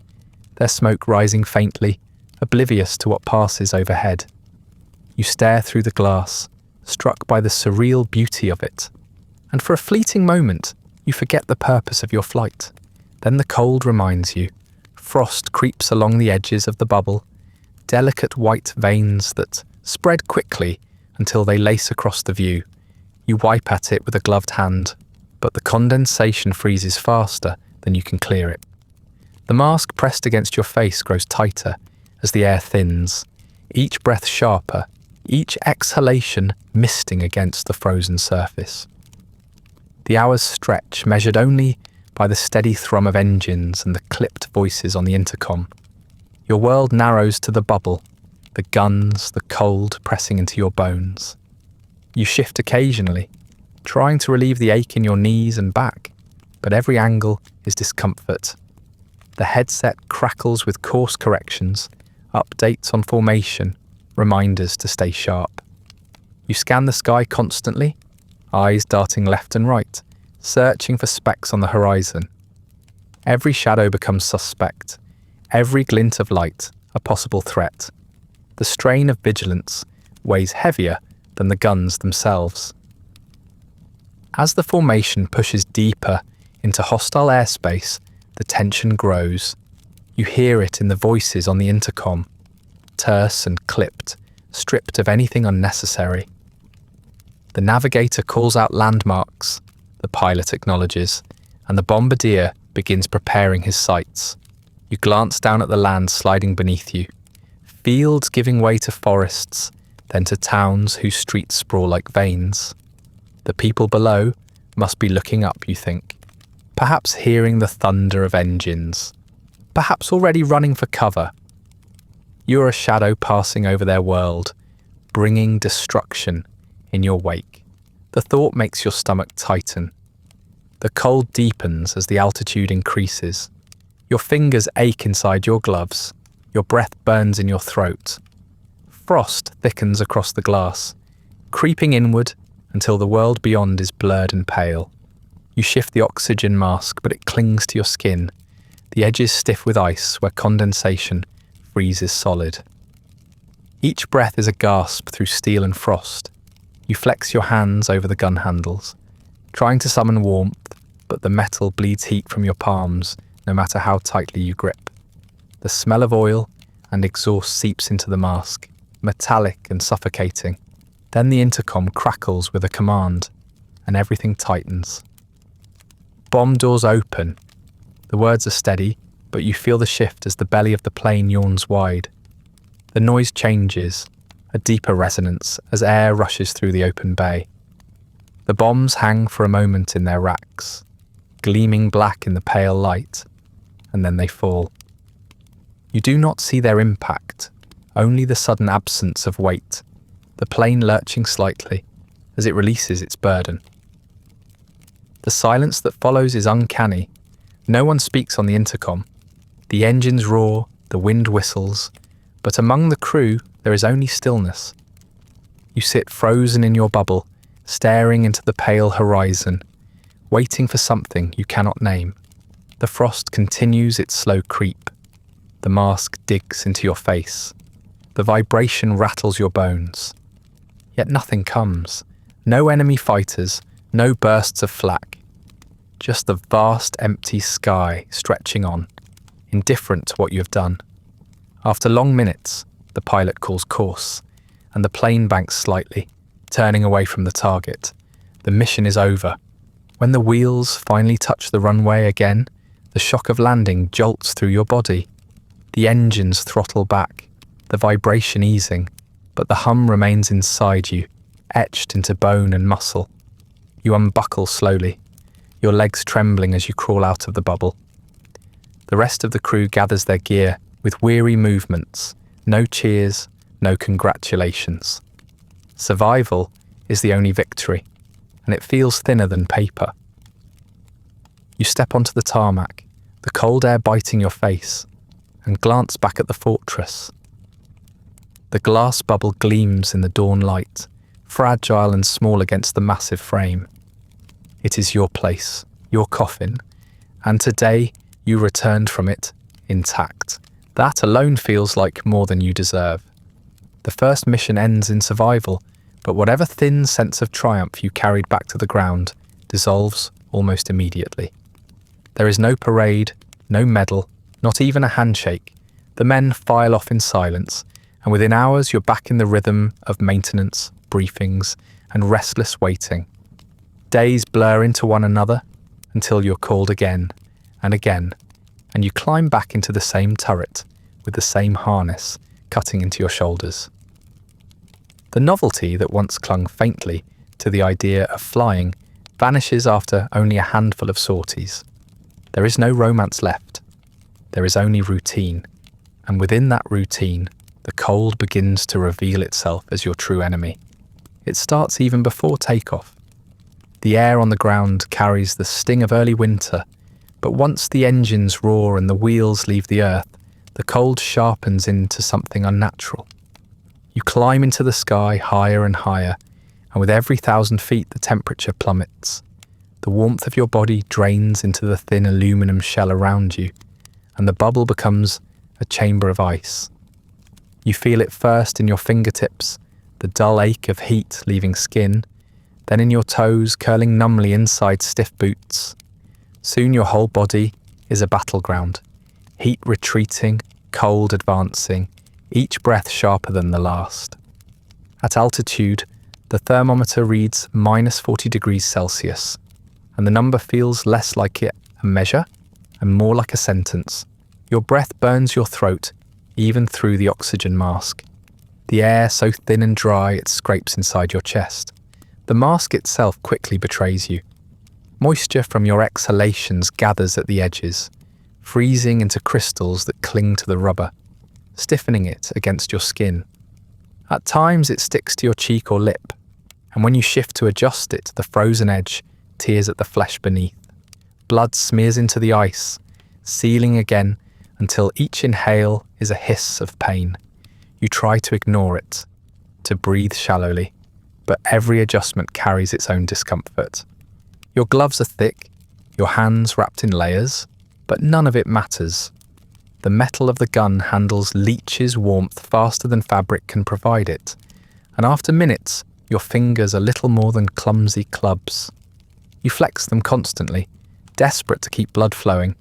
their smoke rising faintly, oblivious to what passes overhead. You stare through the glass, struck by the surreal beauty of it, and for a fleeting moment, you forget the purpose of your flight. Then the cold reminds you. Frost creeps along the edges of the bubble, delicate white veins that spread quickly until they lace across the view. You wipe at it with a gloved hand, but the condensation freezes faster than you can clear it. The mask pressed against your face grows tighter as the air thins, each breath sharper, each exhalation misting against the frozen surface. The hours stretch, measured only by the steady thrum of engines and the clipped voices on the intercom. Your world narrows to the bubble, the guns, the cold pressing into your bones. You shift occasionally, trying to relieve the ache in your knees and back, but every angle is discomfort. The headset crackles with course corrections, updates on formation, reminders to stay sharp. You scan the sky constantly, eyes darting left and right, searching for specks on the horizon. Every shadow becomes suspect, every glint of light a possible threat. The strain of vigilance weighs heavier than the guns themselves. As the formation pushes deeper into hostile airspace, the tension grows. You hear it in the voices on the intercom, terse and clipped, stripped of anything unnecessary. The navigator calls out landmarks, the pilot acknowledges, and the bombardier begins preparing his sights. You glance down at the land sliding beneath you, fields giving way to forests, then to towns whose streets sprawl like veins. The people below must be looking up, you think, perhaps hearing the thunder of engines, perhaps already running for cover. You're a shadow passing over their world, bringing destruction in your wake. The thought makes your stomach tighten. The cold deepens as the altitude increases. Your fingers ache inside your gloves. Your breath burns in your throat. Frost thickens across the glass, creeping inward until the world beyond is blurred and pale. You shift the oxygen mask, but it clings to your skin, the edges stiff with ice where condensation freezes solid. Each breath is a gasp through steel and frost. You flex your hands over the gun handles, trying to summon warmth, but the metal bleeds heat from your palms no matter how tightly you grip. The smell of oil and exhaust seeps into the mask, metallic and suffocating. Then the intercom crackles with a command, and everything tightens. Bomb doors open. The words are steady, but you feel the shift as the belly of the plane yawns wide. The noise changes, a deeper resonance as air rushes through the open bay. The bombs hang for a moment in their racks, gleaming black in the pale light, and then they fall. You do not see their impact, only the sudden absence of weight, the plane lurching slightly as it releases its burden. The silence that follows is uncanny. No one speaks on the intercom. The engines roar, the wind whistles, but among the crew there is only stillness. You sit frozen in your bubble, staring into the pale horizon, waiting for something you cannot name. The frost continues its slow creep. The mask digs into your face. The vibration rattles your bones. Yet nothing comes. No enemy fighters, no bursts of flak. Just the vast empty sky stretching on, indifferent to what you have done. After long minutes, the pilot calls course, and the plane banks slightly, turning away from the target. The mission is over. When the wheels finally touch the runway again, the shock of landing jolts through your body. The engines throttle back, the vibration easing, but the hum remains inside you, etched into bone and muscle. You unbuckle slowly, your legs trembling as you crawl out of the bubble. The rest of the crew gathers their gear with weary movements, no cheers, no congratulations. Survival is the only victory, and it feels thinner than paper. You step onto the tarmac, the cold air biting your face, and glance back at the fortress. The glass bubble gleams in the dawn light, fragile and small against the massive frame. It is your place, your coffin, and today you returned from it intact. That alone feels like more than you deserve. The first mission ends in survival, but whatever thin sense of triumph you carried back to the ground dissolves almost immediately. There is no parade, no medal, not even a handshake. The men file off in silence, and within hours you're back in the rhythm of maintenance, briefings, and restless waiting. Days blur into one another until you're called again and again, and you climb back into the same turret with the same harness cutting into your shoulders. The novelty that once clung faintly to the idea of flying vanishes after only a handful of sorties. There is no romance left. There is only routine, and within that routine, the cold begins to reveal itself as your true enemy. It starts even before takeoff. The air on the ground carries the sting of early winter, but once the engines roar and the wheels leave the earth, the cold sharpens into something unnatural. You climb into the sky higher and higher, and with every 1,000 feet the temperature plummets. The warmth of your body drains into the thin aluminum shell around you, and the bubble becomes a chamber of ice. You feel it first in your fingertips, the dull ache of heat leaving skin, then in your toes curling numbly inside stiff boots. Soon your whole body is a battleground, heat retreating, cold advancing, each breath sharper than the last. At altitude, the thermometer reads -40 degrees Celsius, and the number feels less like a measure and more like a sentence. Your breath burns your throat, even through the oxygen mask. The air so thin and dry it scrapes inside your chest. The mask itself quickly betrays you. Moisture from your exhalations gathers at the edges, freezing into crystals that cling to the rubber, stiffening it against your skin. At times it sticks to your cheek or lip, and when you shift to adjust it, the frozen edge tears at the flesh beneath. Blood smears into the ice, sealing again until each inhale is a hiss of pain. You try to ignore it, to breathe shallowly, but every adjustment carries its own discomfort. Your gloves are thick, your hands wrapped in layers, but none of it matters. The metal of the gun handles leaches warmth faster than fabric can provide it, and after minutes, your fingers are little more than clumsy clubs. You flex them constantly, desperate to keep blood flowing,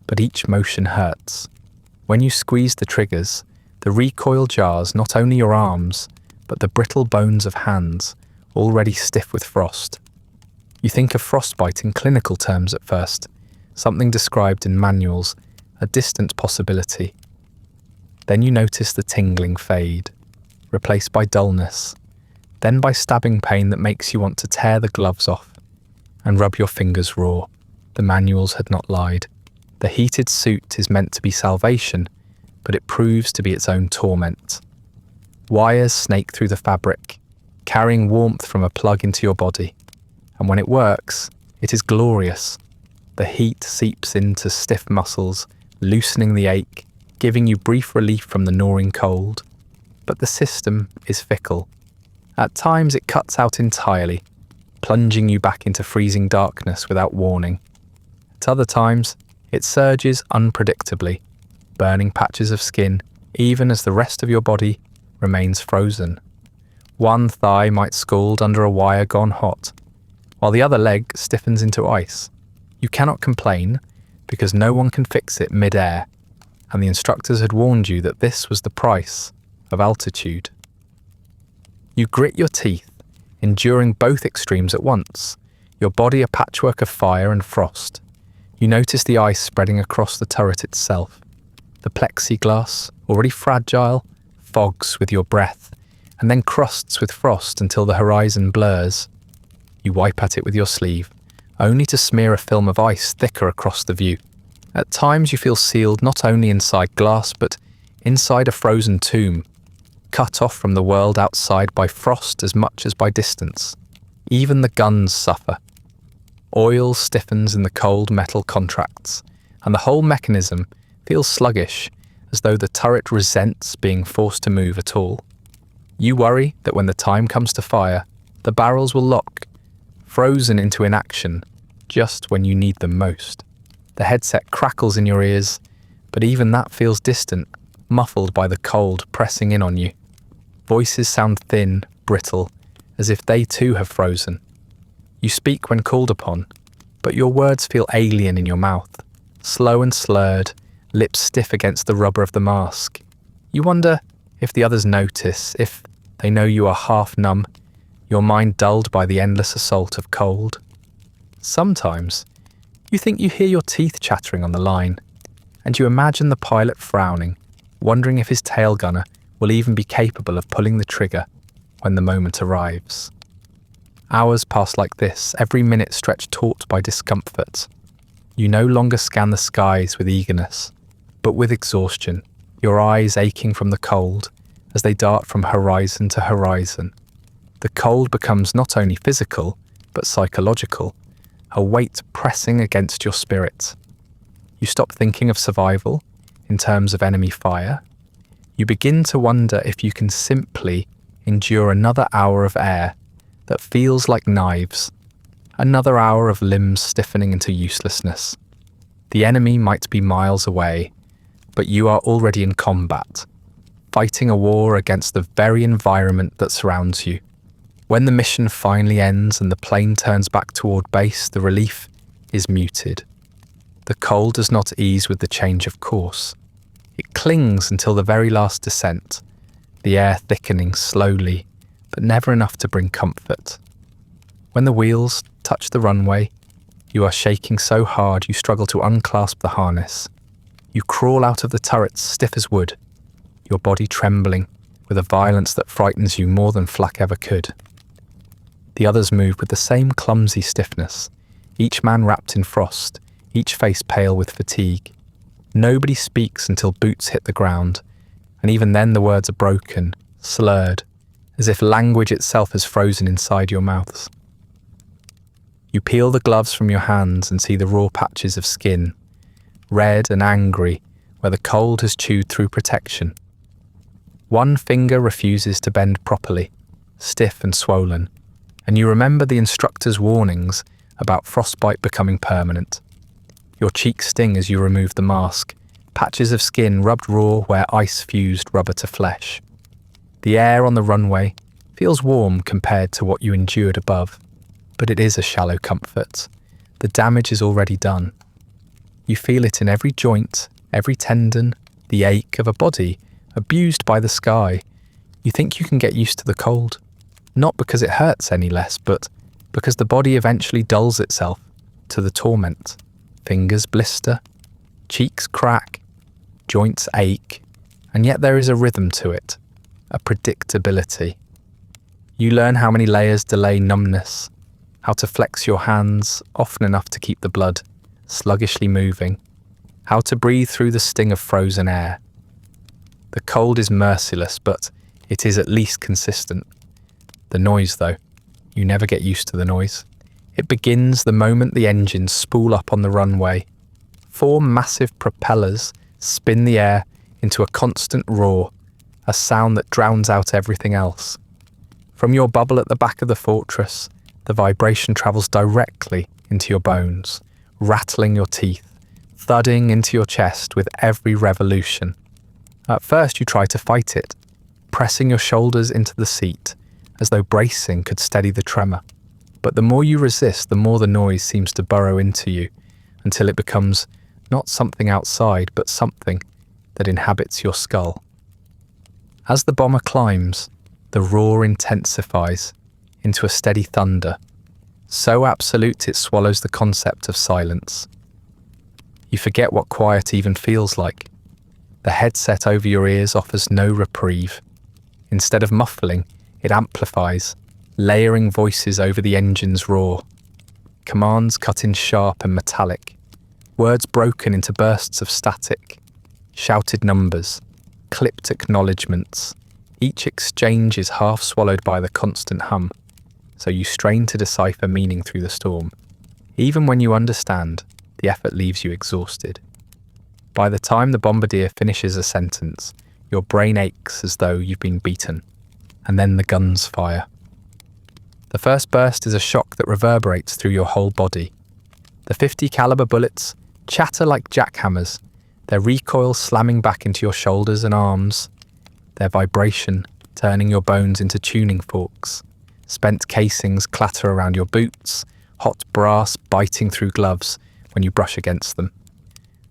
but each motion hurts. When you squeeze the triggers, the recoil jars not only your arms, but the brittle bones of hands, already stiff with frost. You think of frostbite in clinical terms at first, something described in manuals, a distant possibility. Then you notice the tingling fade, replaced by dullness, then by stabbing pain that makes you want to tear the gloves off and rub your fingers raw. The manuals had not lied. The heated suit is meant to be salvation, but it proves to be its own torment. Wires snake through the fabric, carrying warmth from a plug into your body. And when it works, it is glorious. The heat seeps into stiff muscles, loosening the ache, giving you brief relief from the gnawing cold. But the system is fickle. At times it cuts out entirely, plunging you back into freezing darkness without warning. At other times, it surges unpredictably, burning patches of skin, even as the rest of your body remains frozen. One thigh might scald under a wire gone hot, while the other leg stiffens into ice. You cannot complain, because no one can fix it mid-air, and the instructors had warned you that this was the price of altitude. You grit your teeth, enduring both extremes at once, your body a patchwork of fire and frost. You notice the ice spreading across the turret itself. The plexiglass, already fragile, fogs with your breath, and then crusts with frost until the horizon blurs. You wipe at it with your sleeve, only to smear a film of ice thicker across the view. At times you feel sealed not only inside glass, but inside a frozen tomb, cut off from the world outside by frost as much as by distance. Even the guns suffer. Oil stiffens in the cold metal contracts, and the whole mechanism feels sluggish, as though the turret resents being forced to move at all. You worry that when the time comes to fire, the barrels will lock, frozen into inaction, just when you need them most. The headset crackles in your ears, but even that feels distant, muffled by the cold pressing in on you. Voices sound thin, brittle, as if they too have frozen. You speak when called upon, but your words feel alien in your mouth, slow and slurred, lips stiff against the rubber of the mask. You wonder if the others notice, if they know you are half numb, your mind dulled by the endless assault of cold. Sometimes, you think you hear your teeth chattering on the line, and you imagine the pilot frowning, wondering if his tail gunner will even be capable of pulling the trigger when the moment arrives. Hours pass like this, every minute stretched taut by discomfort. You no longer scan the skies with eagerness, but with exhaustion, your eyes aching from the cold as they dart from horizon to horizon. The cold becomes not only physical, but psychological, a weight pressing against your spirit. You stop thinking of survival in terms of enemy fire. You begin to wonder if you can simply endure another hour of air that feels like knives, another hour of limbs stiffening into uselessness. The enemy might be miles away, but you are already in combat, fighting a war against the very environment that surrounds you. When the mission finally ends and the plane turns back toward base, the relief is muted. The cold does not ease with the change of course. It clings until the very last descent, the air thickening slowly, but never enough to bring comfort. When the wheels touch the runway, you are shaking so hard you struggle to unclasp the harness. You crawl out of the turrets stiff as wood, your body trembling with a violence that frightens you more than flak ever could. The others move with the same clumsy stiffness, each man wrapped in frost, each face pale with fatigue. Nobody speaks until boots hit the ground, and even then the words are broken, slurred, as if language itself has frozen inside your mouths. You peel the gloves from your hands and see the raw patches of skin, red and angry, where the cold has chewed through protection. One finger refuses to bend properly, stiff and swollen, and you remember the instructor's warnings about frostbite becoming permanent. Your cheeks sting as you remove the mask, patches of skin rubbed raw where ice fused rubber to flesh. The air on the runway feels warm compared to what you endured above, but it is a shallow comfort. The damage is already done. You feel it in every joint, every tendon, the ache of a body abused by the sky. You think you can get used to the cold, not because it hurts any less, but because the body eventually dulls itself to the torment. Fingers blister, cheeks crack, joints ache, and yet there is a rhythm to it, a predictability. You learn how many layers delay numbness, how to flex your hands often enough to keep the blood sluggishly moving, how to breathe through the sting of frozen air. The cold is merciless, but it is at least consistent. The noise, though, you never get used to the noise. It begins the moment the engines spool up on the runway. 4 massive propellers spin the air into a constant roar, a sound that drowns out everything else. From your bubble at the back of the fortress, the vibration travels directly into your bones, rattling your teeth, thudding into your chest with every revolution. At first you try to fight it, pressing your shoulders into the seat, as though bracing could steady the tremor. But the more you resist, the more the noise seems to burrow into you, until it becomes not something outside, but something that inhabits your skull. As the bomber climbs, the roar intensifies into a steady thunder, so absolute it swallows the concept of silence. You forget what quiet even feels like. The headset over your ears offers no reprieve. Instead of muffling, it amplifies, layering voices over the engine's roar. Commands cut in sharp and metallic, words broken into bursts of static, shouted numbers, clipped acknowledgements. Each exchange is half swallowed by the constant hum, so you strain to decipher meaning through the storm. Even when you understand, the effort leaves you exhausted. By the time the bombardier finishes a sentence, your brain aches as though you've been beaten, and then the guns fire. The first burst is a shock that reverberates through your whole body. The .50 caliber bullets chatter like jackhammers, their recoil slamming back into your shoulders and arms, their vibration turning your bones into tuning forks, Spent casings clatter around your boots, hot brass biting through gloves when you brush against them.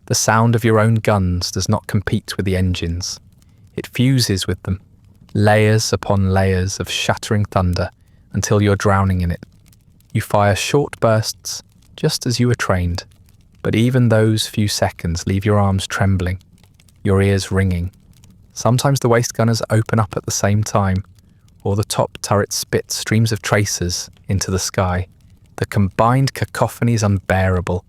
The sound of your own guns does not compete with the engines. It fuses with them, layers upon layers of shattering thunder until you're drowning in it. You fire short bursts just as you were trained, but even those few seconds leave your arms trembling, your ears ringing. Sometimes the waist gunners open up at the same time, or the top turret spits streams of tracers into the sky. The combined cacophony is unbearable,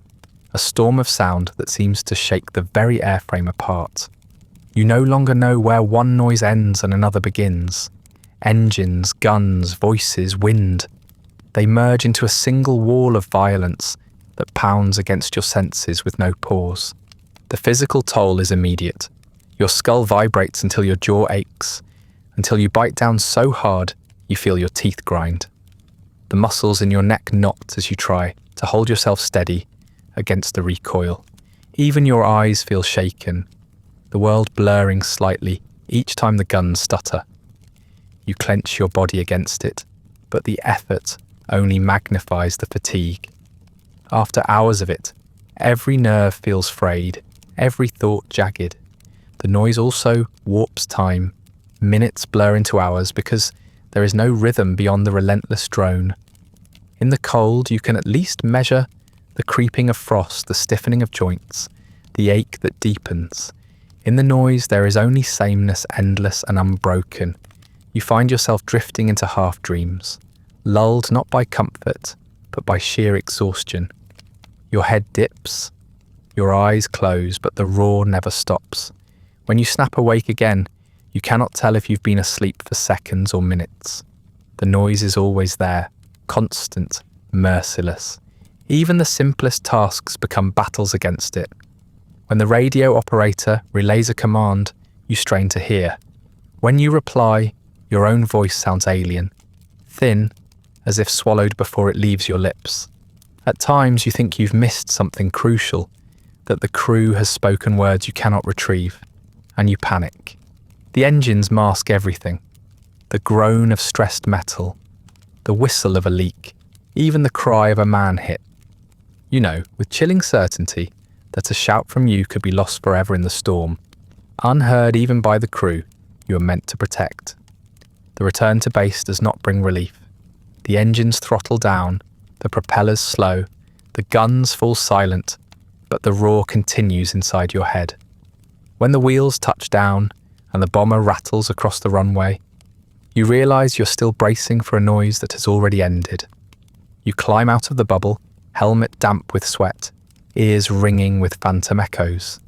a storm of sound that seems to shake the very airframe apart. You no longer know where one noise ends and another begins. Engines, guns, voices, wind. They merge into a single wall of violence that pounds against your senses with no pause. The physical toll is immediate. Your skull vibrates until your jaw aches, until you bite down so hard you feel your teeth grind. The muscles in your neck knot as you try to hold yourself steady against the recoil. Even your eyes feel shaken, the world blurring slightly each time the guns stutter. You clench your body against it, but the effort only magnifies the fatigue. After hours of it, every nerve feels frayed, every thought jagged. The noise also warps time. Minutes blur into hours because there is no rhythm beyond the relentless drone. In the cold, you can at least measure the creeping of frost, the stiffening of joints, the ache that deepens. In the noise, there is only sameness, endless and unbroken. You find yourself drifting into half-dreams, lulled not by comfort, but by sheer exhaustion. Your head dips, your eyes close, but the roar never stops. When you snap awake again, you cannot tell if you've been asleep for seconds or minutes. The noise is always there, constant, merciless. Even the simplest tasks become battles against it. When the radio operator relays a command, you strain to hear. When you reply, your own voice sounds alien, thin, as if swallowed before it leaves your lips. At times you think you've missed something crucial, that the crew has spoken words you cannot retrieve, and you panic. The engines mask everything. The groan of stressed metal, the whistle of a leak, even the cry of a man hit. You know, with chilling certainty, that a shout from you could be lost forever in the storm, unheard even by the crew you are meant to protect. The return to base does not bring relief. The engines throttle down, the propellers slow, the guns fall silent, but the roar continues inside your head. When the wheels touch down and the bomber rattles across the runway, you realise you're still bracing for a noise that has already ended. You climb out of the bubble, helmet damp with sweat, ears ringing with phantom echoes.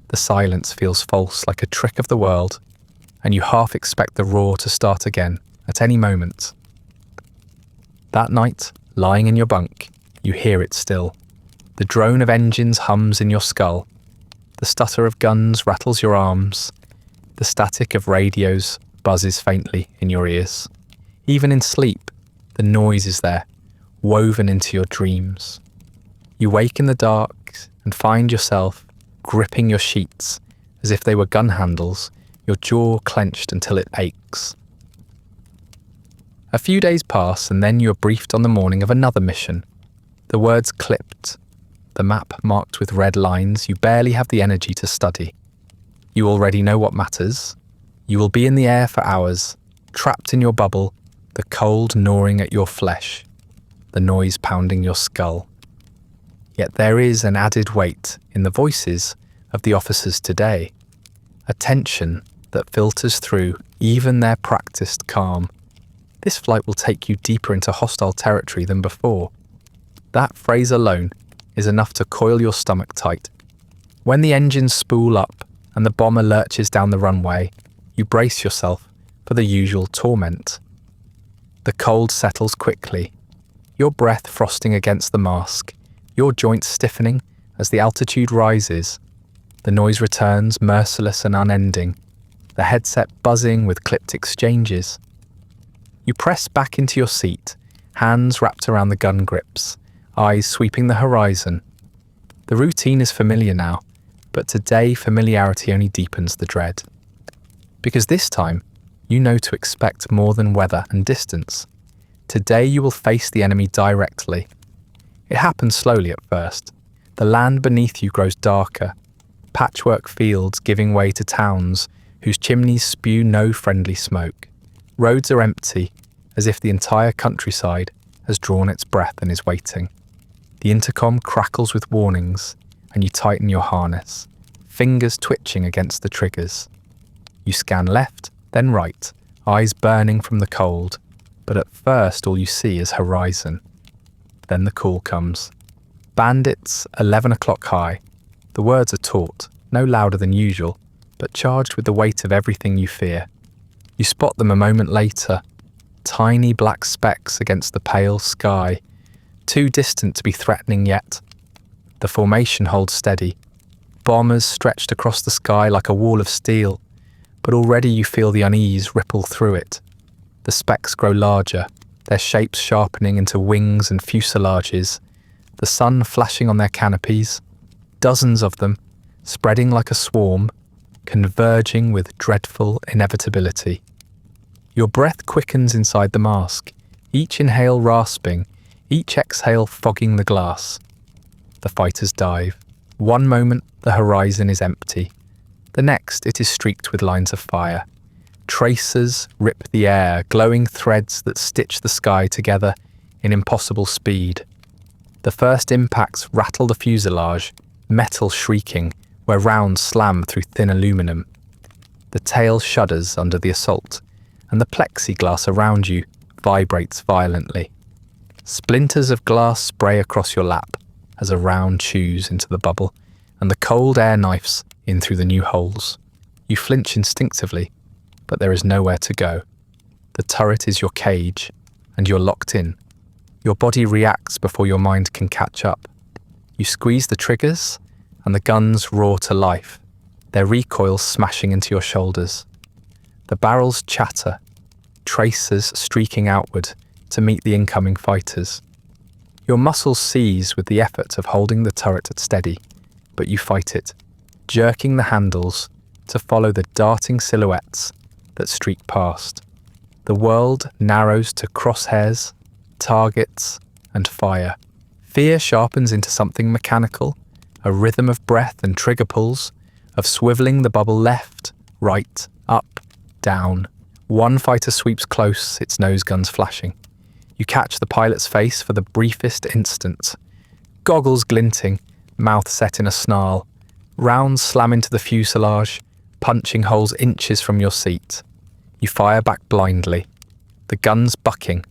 The silence feels false, like a trick of the world, and you half expect the roar to start again at any moment. That night, lying in your bunk, you hear it still. The drone of engines hums in your skull. The stutter of guns rattles your arms. The static of radios buzzes faintly in your ears. Even in sleep, the noise is there, woven into your dreams. You wake in the dark and find yourself gripping your sheets as if they were gun handles, your jaw clenched until it aches. A few days pass and then you are briefed on the morning of another mission. The words clipped, the map marked with red lines you barely have the energy to study. You already know what matters. You will be in the air for hours, trapped in your bubble, the cold gnawing at your flesh, the noise pounding your skull. Yet there is an added weight in the voices of the officers today, a tension that filters through even their practiced calm. This flight will take you deeper into hostile territory than before. That phrase alone is enough to coil your stomach tight. When the engines spool up and the bomber lurches down the runway, you brace yourself for the usual torment. The cold settles quickly, your breath frosting against the mask, your joints stiffening as the altitude rises. The noise returns, merciless and unending, the headset buzzing with clipped exchanges. You press back into your seat, hands wrapped around the gun grips, eyes sweeping the horizon. The routine is familiar now, but today familiarity only deepens the dread. Because this time, you know to expect more than weather and distance. Today you will face the enemy directly. It happens slowly at first. The land beneath you grows darker, patchwork fields giving way to towns whose chimneys spew no friendly smoke. Roads are empty, as if the entire countryside has drawn its breath and is waiting. The intercom crackles with warnings, and you tighten your harness, fingers twitching against the triggers. You scan left, then right, eyes burning from the cold, but at first all you see is horizon. Then the call comes. Bandits, 11 o'clock high. The words are taut, no louder than usual, but charged with the weight of everything you fear. You spot them a moment later, tiny black specks against the pale sky, too distant to be threatening yet. The formation holds steady, bombers stretched across the sky like a wall of steel, but already you feel the unease ripple through it. The specks grow larger, their shapes sharpening into wings and fuselages, the sun flashing on their canopies, dozens of them, spreading like a swarm, converging with dreadful inevitability. Your breath quickens inside the mask, each inhale rasping, each exhale fogging the glass. The fighters dive. One moment the horizon is empty, the next it is streaked with lines of fire. Tracers rip the air, glowing threads that stitch the sky together in impossible speed. The first impacts rattle the fuselage, metal shrieking where rounds slam through thin aluminum. The tail shudders under the assault, and the plexiglass around you vibrates violently. Splinters of glass spray across your lap as a round chews into the bubble, and the cold air knifes in through the new holes. You flinch instinctively, but there is nowhere to go. The turret is your cage, and you're locked in. Your body reacts before your mind can catch up. You squeeze the triggers, and the guns roar to life, their recoil smashing into your shoulders. The barrels chatter, tracers streaking outward to meet the incoming fighters. Your muscles seize with the effort of holding the turret at steady, but you fight it, jerking the handles to follow the darting silhouettes that streak past. The world narrows to crosshairs, targets, and fire. Fear sharpens into something mechanical, a rhythm of breath and trigger pulls, of swiveling the bubble left, right, up, down. One fighter sweeps close, its nose guns flashing. You catch the pilot's face for the briefest instant. Goggles glinting, mouth set in a snarl. Rounds slam into the fuselage, punching holes inches from your seat. You fire back blindly. The guns bucking,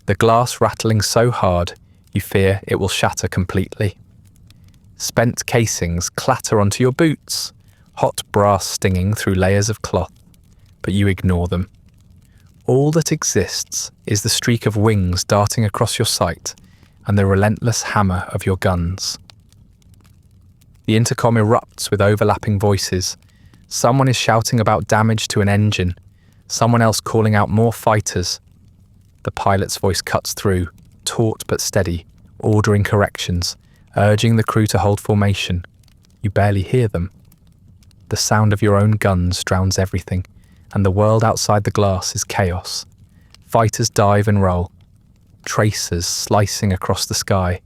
the glass rattling so hard you fear it will shatter completely. Spent casings clatter onto your boots, hot brass stinging through layers of cloth, but you ignore them. All that exists is the streak of wings darting across your sight and the relentless hammer of your guns. The intercom erupts with overlapping voices. Someone is shouting about damage to an engine, someone else calling out more fighters. The pilot's voice cuts through, taut but steady, ordering corrections, urging the crew to hold formation. You barely hear them. The sound of your own guns drowns everything, and the world outside the glass is chaos. Fighters dive and roll, tracers slicing across the sky,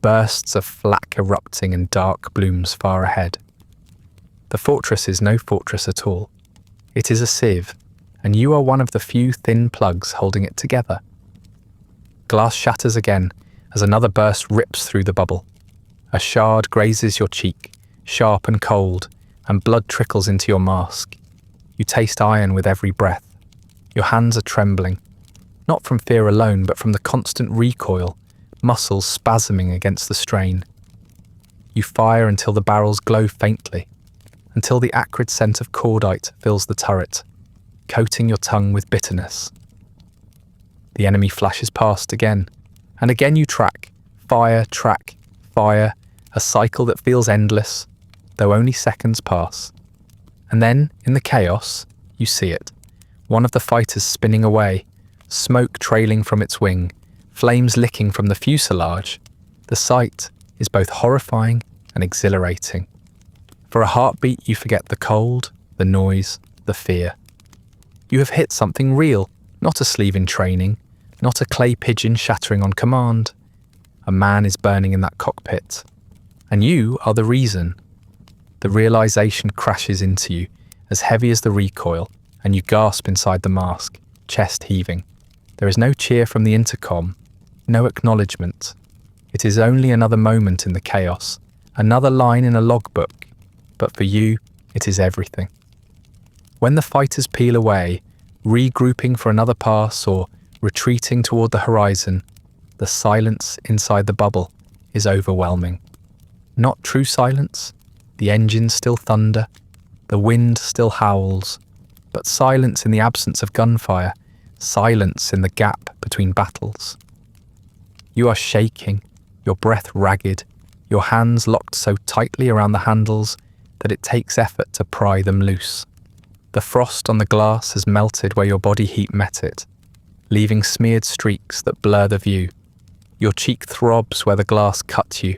bursts of flak erupting in dark blooms far ahead. The fortress is no fortress at all. It is a sieve, and you are one of the few thin plugs holding it together. Glass shatters again as another burst rips through the bubble. A shard grazes your cheek, sharp and cold, and blood trickles into your mask. You taste iron with every breath. Your hands are trembling, not from fear alone, but from the constant recoil, muscles spasming against the strain. You fire until the barrels glow faintly, until the acrid scent of cordite fills the turret, coating your tongue with bitterness. The enemy flashes past again, and again you track, fire, a cycle that feels endless, though only seconds pass. And then, in the chaos, you see it. One of the fighters spinning away, smoke trailing from its wing, flames licking from the fuselage. The sight is both horrifying and exhilarating. For a heartbeat, you forget the cold, the noise, the fear. You have hit something real, not a sleeve in training, not a clay pigeon shattering on command. A man is burning in that cockpit. And you are the reason. The realization crashes into you, as heavy as the recoil, and you gasp inside the mask, chest heaving. There is no cheer from the intercom, no acknowledgement. It is only another moment in the chaos, another line in a logbook, but for you, it is everything. When the fighters peel away, regrouping for another pass or retreating toward the horizon, the silence inside the bubble is overwhelming. Not true silence, the engines still thunder, the wind still howls, but silence in the absence of gunfire, silence in the gap between battles. You are shaking, your breath ragged, your hands locked so tightly around the handles that it takes effort to pry them loose. The frost on the glass has melted where your body heat met it, leaving smeared streaks that blur the view. Your cheek throbs where the glass cut you,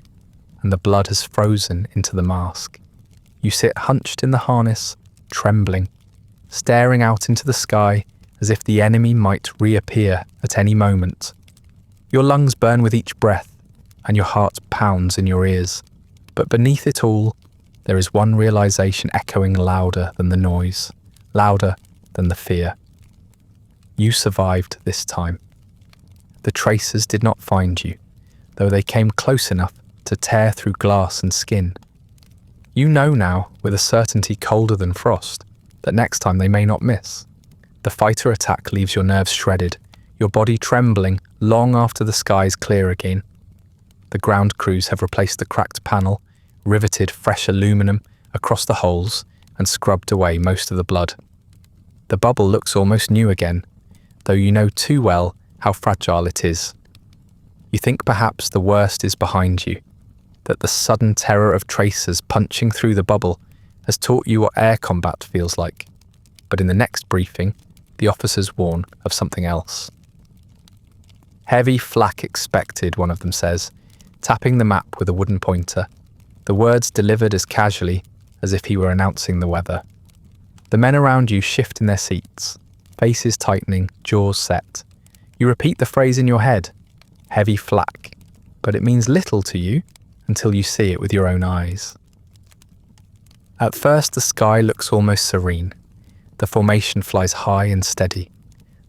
and the blood has frozen into the mask. You sit hunched in the harness, trembling, staring out into the sky as if the enemy might reappear at any moment. Your lungs burn with each breath, and your heart pounds in your ears. But beneath it all, there is one realization echoing louder than the noise, louder than the fear. You survived this time. The tracers did not find you, though they came close enough to tear through glass and skin. You know now, with a certainty colder than frost, that next time they may not miss. The fighter attack leaves your nerves shredded, your body trembling long after the skies clear again. The ground crews have replaced the cracked panel, riveted fresh aluminum across the holes, and scrubbed away most of the blood. The bubble looks almost new again, though you know too well how fragile it is. You think perhaps the worst is behind you, that the sudden terror of tracers punching through the bubble has taught you what air combat feels like. But in the next briefing, the officers warn of something else. Heavy flak expected, one of them says, tapping the map with a wooden pointer, the words delivered as casually as if he were announcing the weather. The men around you shift in their seats, faces tightening, jaws set. You repeat the phrase in your head, heavy flak, but it means little to you until you see it with your own eyes. At first, the sky looks almost serene. The formation flies high and steady.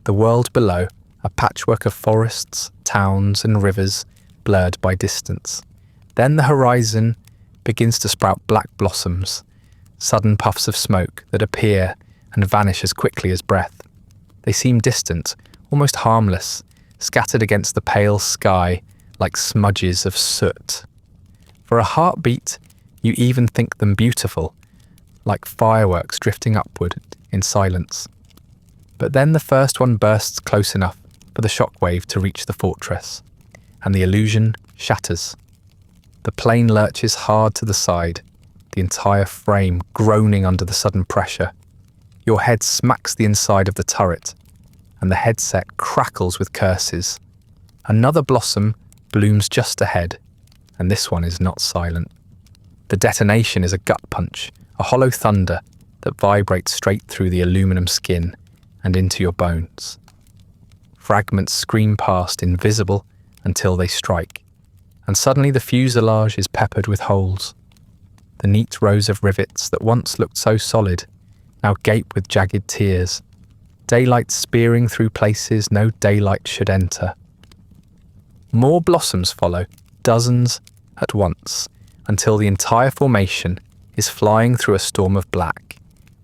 The world below, a patchwork of forests, towns, and rivers, blurred by distance. Then the horizon begins to sprout black blossoms, sudden puffs of smoke that appear and vanish as quickly as breath. They seem distant, almost harmless, scattered against the pale sky like smudges of soot. For a heartbeat, you even think them beautiful, like fireworks drifting upward in silence. But then the first one bursts close enough for the shockwave to reach the fortress, and the illusion shatters. The plane lurches hard to the side, the entire frame groaning under the sudden pressure. Your head smacks the inside of the turret, and the headset crackles with curses. Another blossom blooms just ahead, and this one is not silent. The detonation is a gut punch, a hollow thunder that vibrates straight through the aluminum skin and into your bones. Fragments scream past, invisible, until they strike, and suddenly the fuselage is peppered with holes. The neat rows of rivets that once looked so solid now gape with jagged tears, daylight spearing through places no daylight should enter. More blossoms follow, dozens at once, until the entire formation is flying through a storm of black.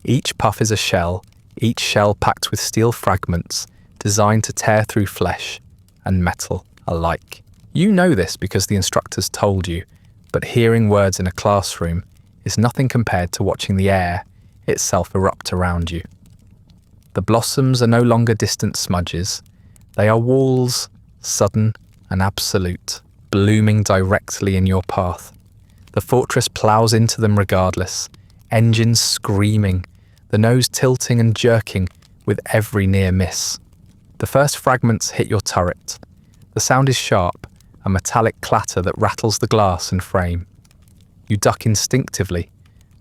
Each puff is a shell, each shell packed with steel fragments designed to tear through flesh and metal alike. You know this because the instructors told you, but hearing words in a classroom is nothing compared to watching the air itself erupt around you. The blossoms are no longer distant smudges. They are walls, sudden and absolute, blooming directly in your path. The fortress plows into them regardless, engines screaming, the nose tilting and jerking with every near miss. The first fragments hit your turret. The sound is sharp, a metallic clatter that rattles the glass and frame. You duck instinctively,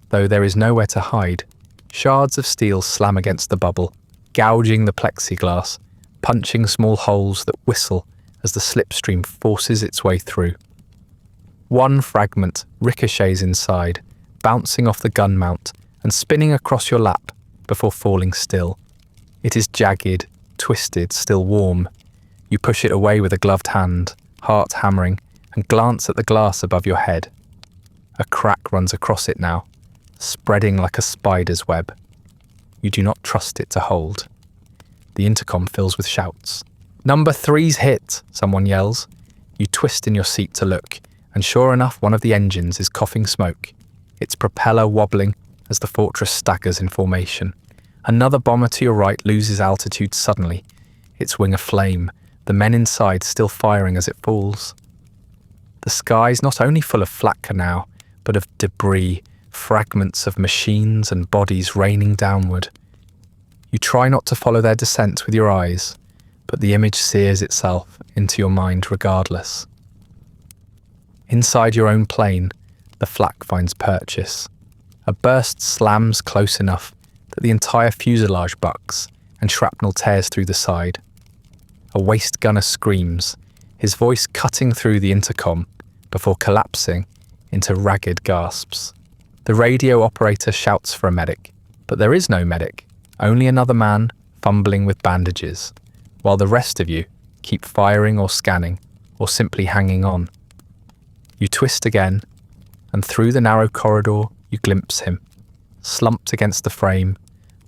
though there is nowhere to hide. Shards of steel slam against the bubble, gouging the plexiglass, punching small holes that whistle as the slipstream forces its way through. One fragment ricochets inside, bouncing off the gun mount and spinning across your lap before falling still. It is jagged, twisted, still warm. You push it away with a gloved hand, heart hammering, and glance at the glass above your head. A crack runs across it now, spreading like a spider's web. You do not trust it to hold. The intercom fills with shouts. "Number 3's hit," someone yells. You twist in your seat to look, and sure enough, one of the engines is coughing smoke, its propeller wobbling as the fortress staggers in formation. Another bomber to your right loses altitude suddenly, its wing aflame, the men inside still firing as it falls. The sky's not only full of flak now, but of debris, fragments of machines and bodies raining downward. You try not to follow their descent with your eyes, but the image sears itself into your mind regardless. Inside your own plane, the flak finds purchase. A burst slams close enough that the entire fuselage bucks and shrapnel tears through the side. A waist gunner screams, his voice cutting through the intercom before collapsing into ragged gasps. The radio operator shouts for a medic, but there is no medic, only another man fumbling with bandages, while the rest of you keep firing or scanning or simply hanging on. You twist again, and through the narrow corridor you glimpse him, slumped against the frame,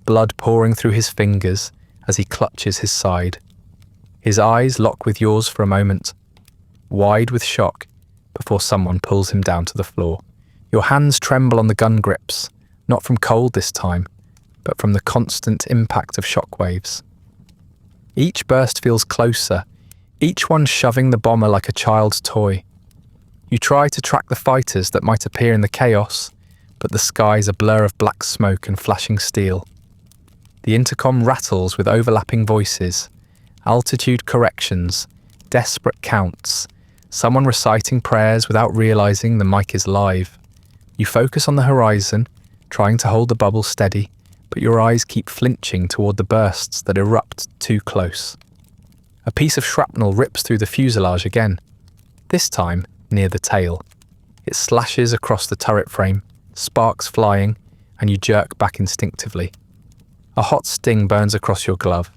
blood pouring through his fingers as he clutches his side. His eyes lock with yours for a moment, wide with shock, before someone pulls him down to the floor. Your hands tremble on the gun grips, not from cold this time, but from the constant impact of shockwaves. Each burst feels closer, each one shoving the bomber like a child's toy. You try to track the fighters that might appear in the chaos, but the sky's a blur of black smoke and flashing steel. The intercom rattles with overlapping voices, altitude corrections, desperate counts, someone reciting prayers without realizing the mic is live. You focus on the horizon, trying to hold the bubble steady, but your eyes keep flinching toward the bursts that erupt too close. A piece of shrapnel rips through the fuselage again, this time near the tail. It slashes across the turret frame, sparks flying, and you jerk back instinctively. A hot sting burns across your glove,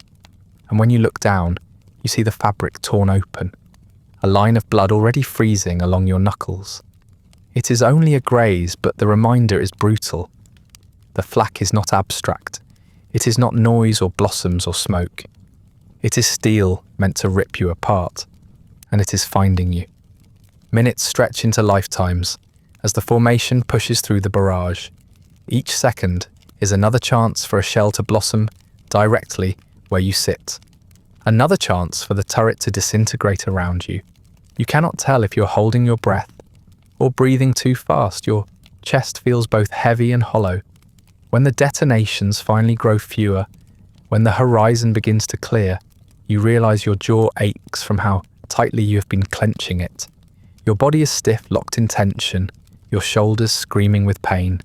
and when you look down, you see the fabric torn open, a line of blood already freezing along your knuckles. It is only a graze, but the reminder is brutal. The flak is not abstract. It is not noise or blossoms or smoke. It is steel meant to rip you apart, and it is finding you. Minutes stretch into lifetimes as the formation pushes through the barrage. Each second is another chance for a shell to blossom directly where you sit. Another chance for the turret to disintegrate around you. You cannot tell if you're holding your breath or breathing too fast. Your chest feels both heavy and hollow. When the detonations finally grow fewer, when the horizon begins to clear, you realize your jaw aches from how tightly you have been clenching it. Your body is stiff, locked in tension, your shoulders screaming with pain.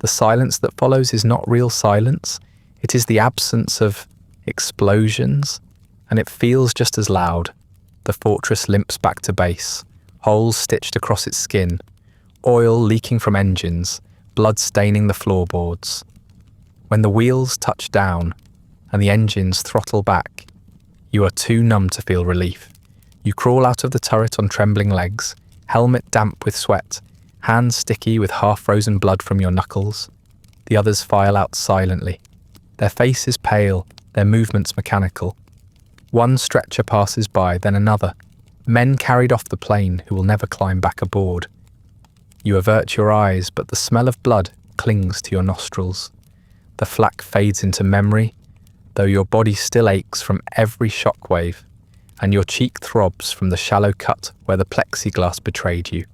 The silence that follows is not real silence. It is the absence of explosions, and it feels just as loud. The fortress limps back to base, holes stitched across its skin, oil leaking from engines, blood staining the floorboards. When the wheels touch down and the engines throttle back, you are too numb to feel relief. You crawl out of the turret on trembling legs, helmet damp with sweat, hands sticky with half-frozen blood from your knuckles. The others file out silently. Their faces pale, their movements mechanical. One stretcher passes by, then another. Men carried off the plane who will never climb back aboard. You avert your eyes, but the smell of blood clings to your nostrils. The flak fades into memory, though your body still aches from every shockwave, and your cheek throbs from the shallow cut where the plexiglass betrayed you.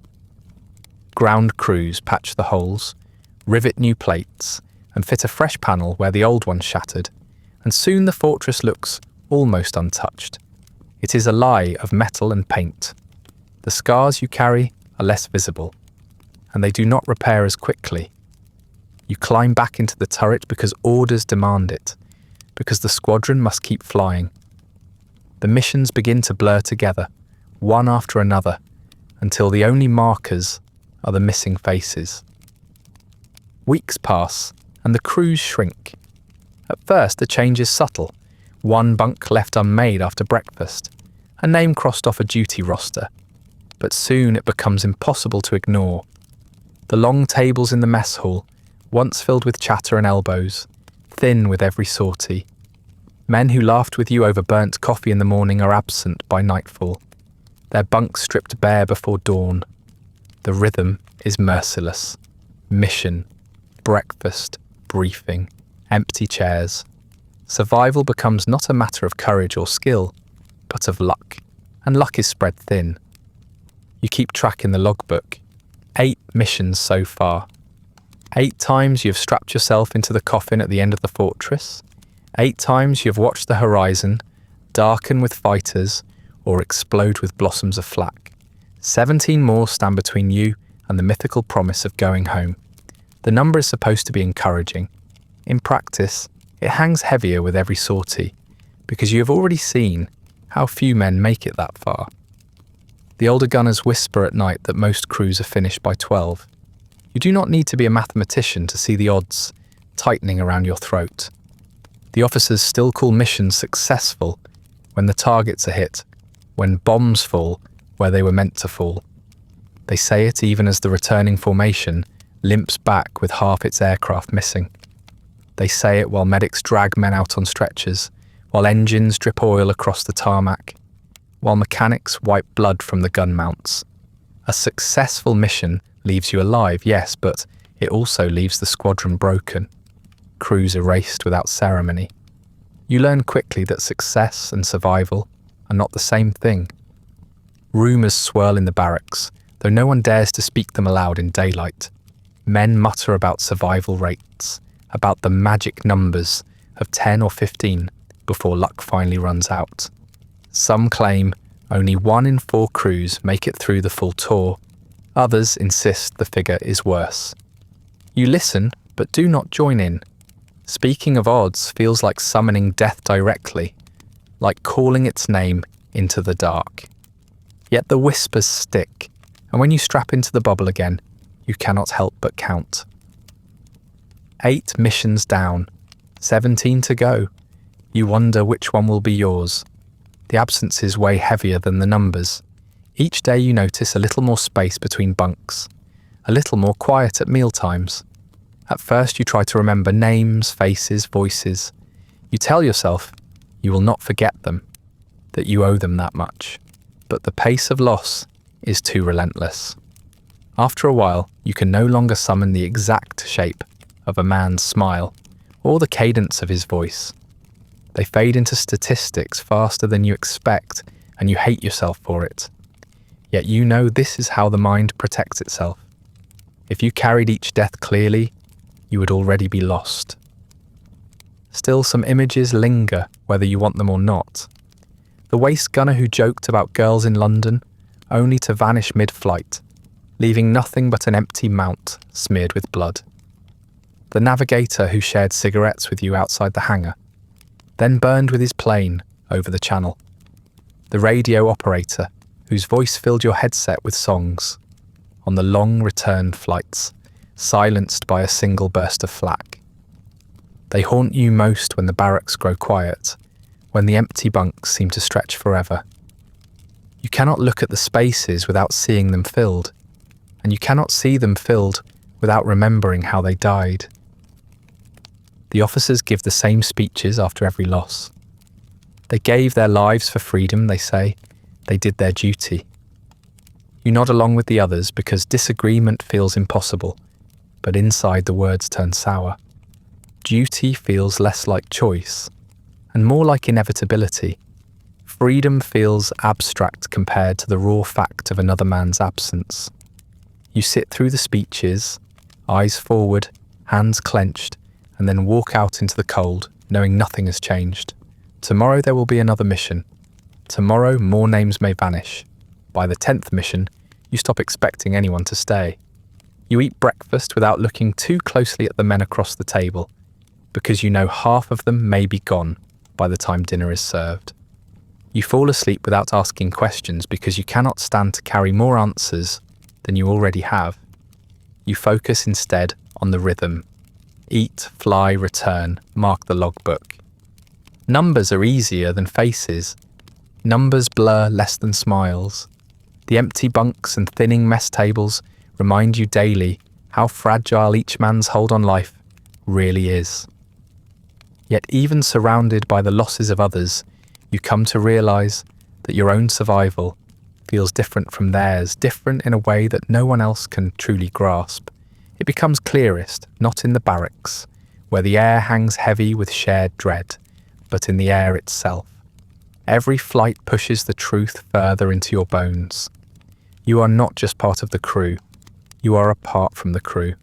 Ground crews patch the holes, rivet new plates, and fit a fresh panel where the old one shattered, and soon the fortress looks almost untouched. It is a lie of metal and paint. The scars you carry are less visible, and they do not repair as quickly. You climb back into the turret because orders demand it, because the squadron must keep flying. The missions begin to blur together, one after another, until the only markers are the missing faces. Weeks pass, and the crews shrink. At first, the change is subtle. One bunk left unmade after breakfast, a name crossed off a duty roster. But soon it becomes impossible to ignore. The long tables in the mess hall, once filled with chatter and elbows, thin with every sortie. Men who laughed with you over burnt coffee in the morning are absent by nightfall, their bunks stripped bare before dawn. The rhythm is merciless. Mission, breakfast, briefing, empty chairs. Survival becomes not a matter of courage or skill, but of luck, and luck is spread thin. You keep track in the logbook. 8 missions so far. 8 times you have strapped yourself into the coffin at the end of the fortress. 8 times you have watched the horizon darken with fighters or explode with blossoms of flak. 17 more stand between you and the mythical promise of going home. The number is supposed to be encouraging. In practice, it hangs heavier with every sortie, because you have already seen how few men make it that far. The older gunners whisper at night that most crews are finished by 12. You do not need to be a mathematician to see the odds tightening around your throat. The officers still call missions successful when the targets are hit, when bombs fall where they were meant to fall. They say it even as the returning formation limps back with half its aircraft missing. They say it while medics drag men out on stretchers, while engines drip oil across the tarmac, while mechanics wipe blood from the gun mounts. A successful mission leaves you alive, yes, but it also leaves the squadron broken, crews erased without ceremony. You learn quickly that success and survival are not the same thing. Rumours swirl in the barracks, though no one dares to speak them aloud in daylight. Men mutter about survival rates, about the magic numbers of 10 or 15 before luck finally runs out. Some claim only 1 in 4 crews make it through the full tour. Others insist the figure is worse. You listen, but do not join in. Speaking of odds feels like summoning death directly, like calling its name into the dark. Yet the whispers stick, and when you strap into the bubble again, you cannot help but count. 8 missions down, 17 to go. You wonder which one will be yours. The absences weigh heavier than the numbers. Each day you notice a little more space between bunks, a little more quiet at mealtimes. At first you try to remember names, faces, voices. You tell yourself you will not forget them, that you owe them that much. But the pace of loss is too relentless. After a while, you can no longer summon the exact shape of a man's smile or the cadence of his voice. They fade into statistics faster than you expect, and you hate yourself for it. Yet you know this is how the mind protects itself. If you carried each death clearly, you would already be lost. Still, some images linger whether you want them or not. The waist gunner who joked about girls in London, only to vanish mid-flight, leaving nothing but an empty mount smeared with blood. The navigator who shared cigarettes with you outside the hangar, then burned with his plane over the channel. The radio operator whose voice filled your headset with songs on the long return flights, silenced by a single burst of flak. They haunt you most when the barracks grow quiet, when the empty bunks seem to stretch forever. You cannot look at the spaces without seeing them filled, and you cannot see them filled without remembering how they died. The officers give the same speeches after every loss. They gave their lives for freedom, they say. They did their duty. You nod along with the others because disagreement feels impossible, but inside the words turn sour. Duty feels less like choice, and more like inevitability. Freedom feels abstract compared to the raw fact of another man's absence. You sit through the speeches, eyes forward, hands clenched, and then walk out into the cold, knowing nothing has changed. Tomorrow there will be another mission. Tomorrow more names may vanish. By the 10th mission, you stop expecting anyone to stay. You eat breakfast without looking too closely at the men across the table, because you know half of them may be gone by the time dinner is served. You fall asleep without asking questions because you cannot stand to carry more answers than you already have. You focus instead on the rhythm. Eat, fly, return, mark the logbook. Numbers are easier than faces. Numbers blur less than smiles. The empty bunks and thinning mess tables remind you daily how fragile each man's hold on life really is. Yet even surrounded by the losses of others, you come to realise that your own survival feels different from theirs, different in a way that no one else can truly grasp. It becomes clearest, not in the barracks, where the air hangs heavy with shared dread, but in the air itself. Every flight pushes the truth further into your bones. You are not just part of the crew, you are apart from the crew.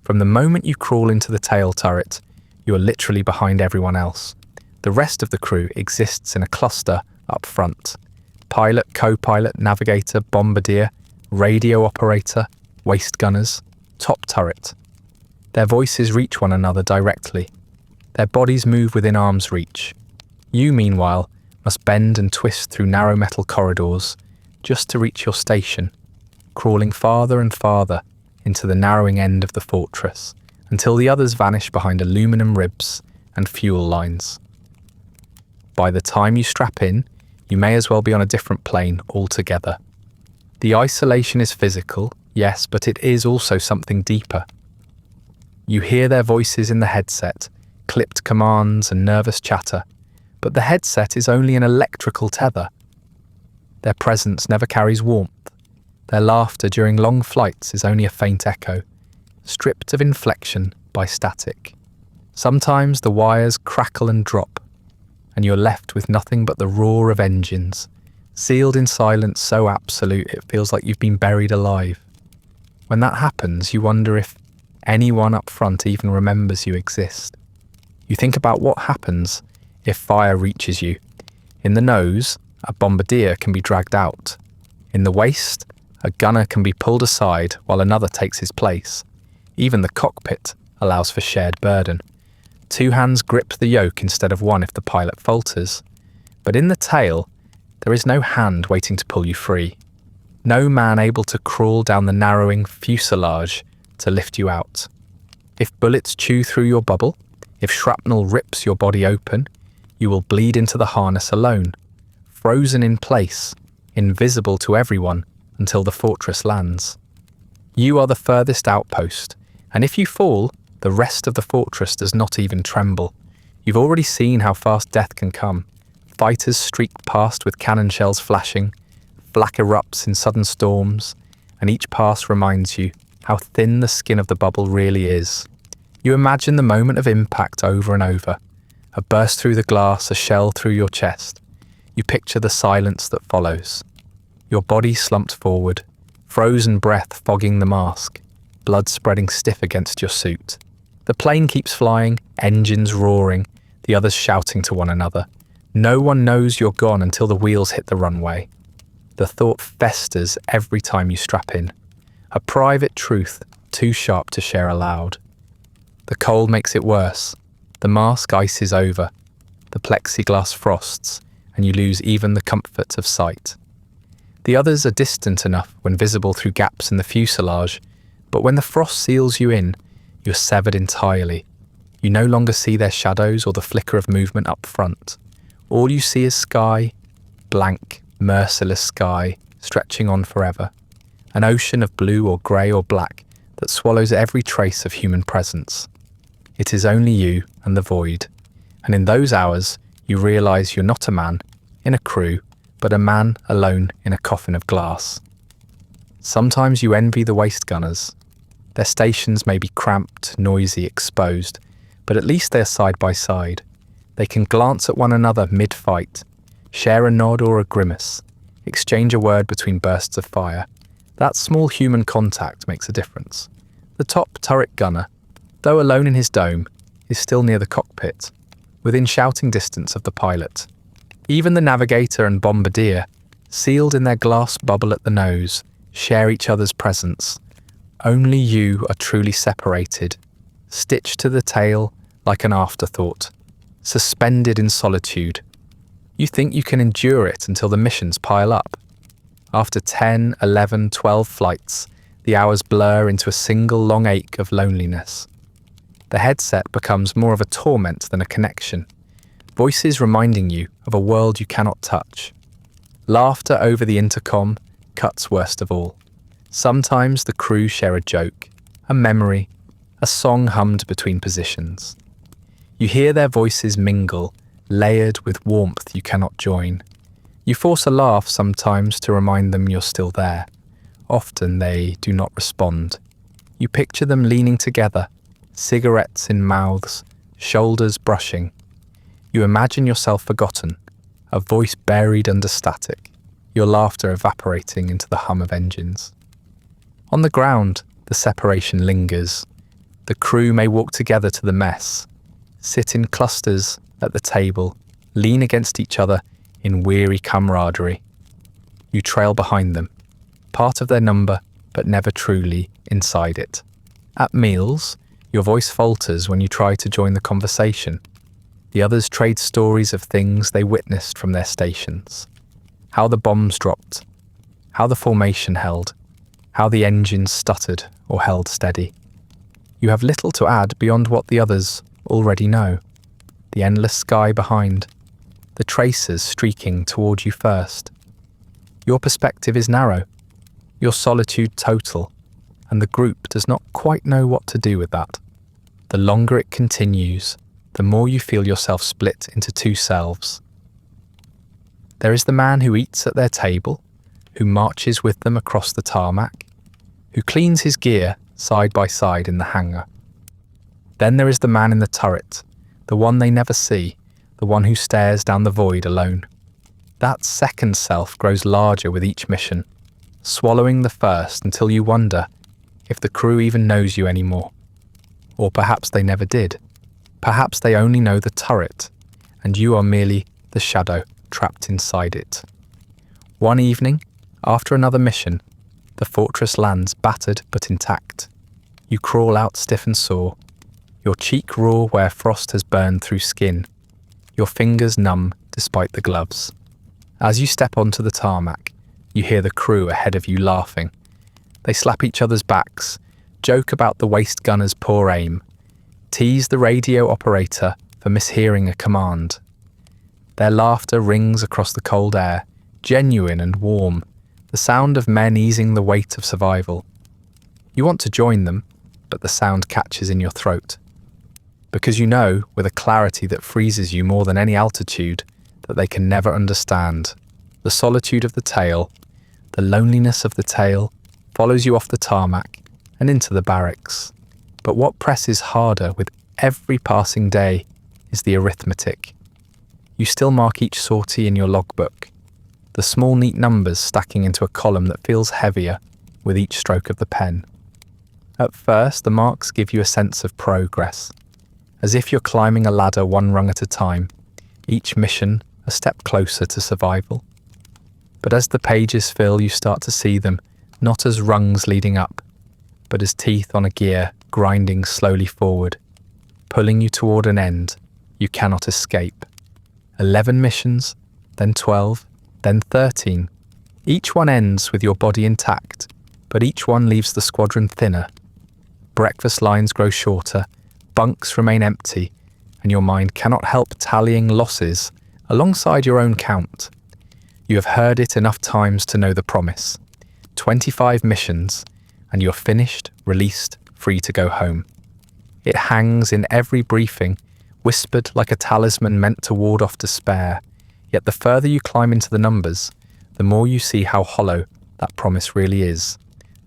From the moment you crawl into the tail turret, you are literally behind everyone else. The rest of the crew exists in a cluster up front. Pilot, co-pilot, navigator, bombardier, radio operator, waist gunners, top turret. Their voices reach one another directly. Their bodies move within arm's reach. You, meanwhile, must bend and twist through narrow metal corridors just to reach your station, crawling farther and farther into the narrowing end of the fortress until the others vanish behind aluminum ribs and fuel lines. By the time you strap in, you may as well be on a different plane altogether. The isolation is physical, yes, but it is also something deeper. You hear their voices in the headset, clipped commands and nervous chatter, but the headset is only an electrical tether. Their presence never carries warmth. Their laughter during long flights is only a faint echo, stripped of inflection by static. Sometimes the wires crackle and drop, and you're left with nothing but the roar of engines, sealed in silence so absolute it feels like you've been buried alive. When that happens, you wonder if anyone up front even remembers you exist. You think about what happens if fire reaches you. In the nose, a bombardier can be dragged out. In the waist, a gunner can be pulled aside while another takes his place. Even the cockpit allows for shared burden. Two hands grip the yoke instead of one if the pilot falters. But in the tail, there is no hand waiting to pull you free. No man able to crawl down the narrowing fuselage to lift you out. If bullets chew through your bubble, if shrapnel rips your body open, you will bleed into the harness alone, frozen in place, invisible to everyone until the fortress lands. You are the furthest outpost, and if you fall, the rest of the fortress does not even tremble. You've already seen how fast death can come. Fighters streak past with cannon shells flashing, flak erupts in sudden storms, and each pass reminds you how thin the skin of the bubble really is. You imagine the moment of impact over and over. A burst through the glass, a shell through your chest. You picture the silence that follows. Your body slumped forward, frozen breath fogging the mask, blood spreading stiff against your suit. The plane keeps flying, engines roaring, the others shouting to one another. No one knows you're gone until the wheels hit the runway. The thought festers every time you strap in. A private truth too sharp to share aloud. The cold makes it worse. The mask ices over. The plexiglass frosts, and you lose even the comfort of sight. The others are distant enough when visible through gaps in the fuselage, but when the frost seals you in, you're severed entirely. You no longer see their shadows or the flicker of movement up front. All you see is sky, blank, merciless sky, stretching on forever. An ocean of blue or grey or black that swallows every trace of human presence. It is only you and the void, and in those hours you realise you're not a man in a crew, but a man alone in a coffin of glass. Sometimes you envy the waist gunners. Their stations may be cramped, noisy, exposed, but at least they are side by side. They can glance at one another mid-fight, share a nod or a grimace, exchange a word between bursts of fire. That small human contact makes a difference. The top turret gunner, though alone in his dome, is still near the cockpit, within shouting distance of the pilot. Even the navigator and bombardier, sealed in their glass bubble at the nose, share each other's presence. Only you are truly separated, stitched to the tail like an afterthought, suspended in solitude. You think you can endure it until the missions pile up. After 10, 11, 12 flights, the hours blur into a single long ache of loneliness. The headset becomes more of a torment than a connection. Voices reminding you of a world you cannot touch. Laughter over the intercom cuts worst of all. Sometimes the crew share a joke, a memory, a song hummed between positions. You hear their voices mingle, layered with warmth you cannot join. You force a laugh sometimes to remind them you're still there. Often they do not respond. You picture them leaning together, cigarettes in mouths, shoulders brushing. You imagine yourself forgotten, a voice buried under static, your laughter evaporating into the hum of engines. On the ground, the separation lingers. The crew may walk together to the mess, sit in clusters at the table, lean against each other in weary camaraderie. You trail behind them, part of their number, but never truly inside it. At meals, your voice falters when you try to join the conversation. The others trade stories of things they witnessed from their stations. How the bombs dropped, how the formation held, how the engines stuttered or held steady. You have little to add beyond what the others already know. The endless sky behind, the tracers streaking toward you first. Your perspective is narrow, your solitude total, and the group does not quite know what to do with that. The longer it continues, the more you feel yourself split into two selves. There is the man who eats at their table, who marches with them across the tarmac, who cleans his gear side by side in the hangar. Then there is the man in the turret, the one they never see, the one who stares down the void alone. That second self grows larger with each mission, swallowing the first until you wonder if the crew even knows you anymore. Or perhaps they never did. Perhaps they only know the turret, and you are merely the shadow trapped inside it. One evening, after another mission, the fortress lands battered but intact. You crawl out stiff and sore, your cheek raw where frost has burned through skin, your fingers numb despite the gloves. As you step onto the tarmac, you hear the crew ahead of you laughing. They slap each other's backs, joke about the waist gunner's poor aim, tease the radio operator for mishearing a command. Their laughter rings across the cold air, genuine and warm, the sound of men easing the weight of survival. You want to join them, but the sound catches in your throat. Because you know, with a clarity that freezes you more than any altitude, that they can never understand. The solitude of the tail, the loneliness of the tail, follows you off the tarmac and into the barracks. But what presses harder with every passing day is the arithmetic. You still mark each sortie in your logbook, the small neat numbers stacking into a column that feels heavier with each stroke of the pen. At first, the marks give you a sense of progress, as if you're climbing a ladder one rung at a time, each mission a step closer to survival. But as the pages fill, you start to see them not as rungs leading up, but as teeth on a gear grinding slowly forward, pulling you toward an end you cannot escape. 11 missions, then 12, then 13. Each one ends with your body intact, but each one leaves the squadron thinner. Breakfast lines grow shorter, bunks remain empty, and your mind cannot help tallying losses alongside your own count. You have heard it enough times to know the promise. 25 missions, and you're finished, released, free to go home. It hangs in every briefing, whispered like a talisman meant to ward off despair. Yet the further you climb into the numbers, the more you see how hollow that promise really is.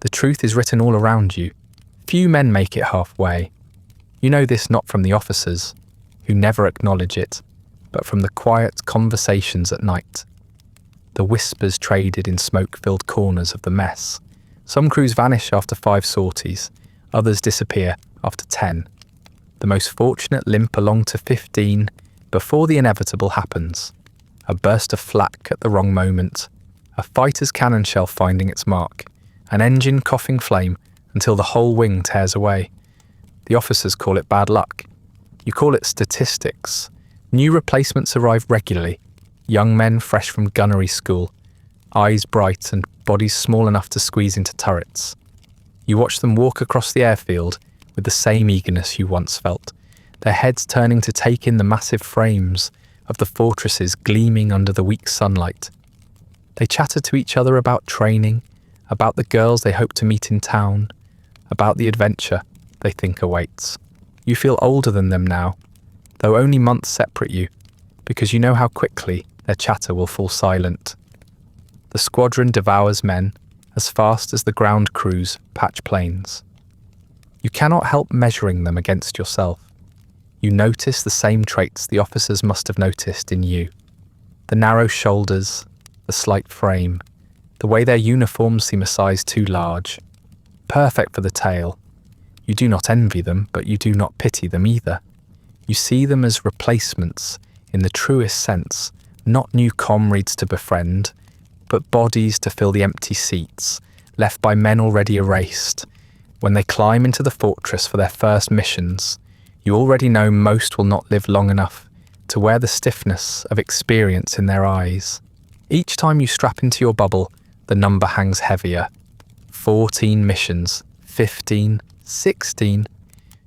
The truth is written all around you. Few men make it halfway. You know this not from the officers, who never acknowledge it, but from the quiet conversations at night. The whispers traded in smoke-filled corners of the mess. Some crews vanish after 5 sorties, others disappear after 10. The most fortunate limp along to 15 before the inevitable happens. A burst of flak at the wrong moment, a fighter's cannon shell finding its mark, an engine coughing flame until the whole wing tears away. The officers call it bad luck. You call it statistics. New replacements arrive regularly, young men fresh from gunnery school, eyes bright and bodies small enough to squeeze into turrets. You watch them walk across the airfield with the same eagerness you once felt, their heads turning to take in the massive frames of the fortresses gleaming under the weak sunlight. They chatter to each other about training, about the girls they hope to meet in town, about the adventure they think awaits. You feel older than them now, though only months separate you, because you know how quickly their chatter will fall silent. The squadron devours men as fast as the ground crews patch planes. You cannot help measuring them against yourself. You notice the same traits the officers must have noticed in you. The narrow shoulders, the slight frame, the way their uniforms seem a size too large. Perfect for the tail. You do not envy them, but you do not pity them either. You see them as replacements in the truest sense, not new comrades to befriend, but bodies to fill the empty seats, left by men already erased. When they climb into the fortress for their first missions, you already know most will not live long enough to wear the stiffness of experience in their eyes. Each time you strap into your bubble, the number hangs heavier. 14 missions, 15, 16.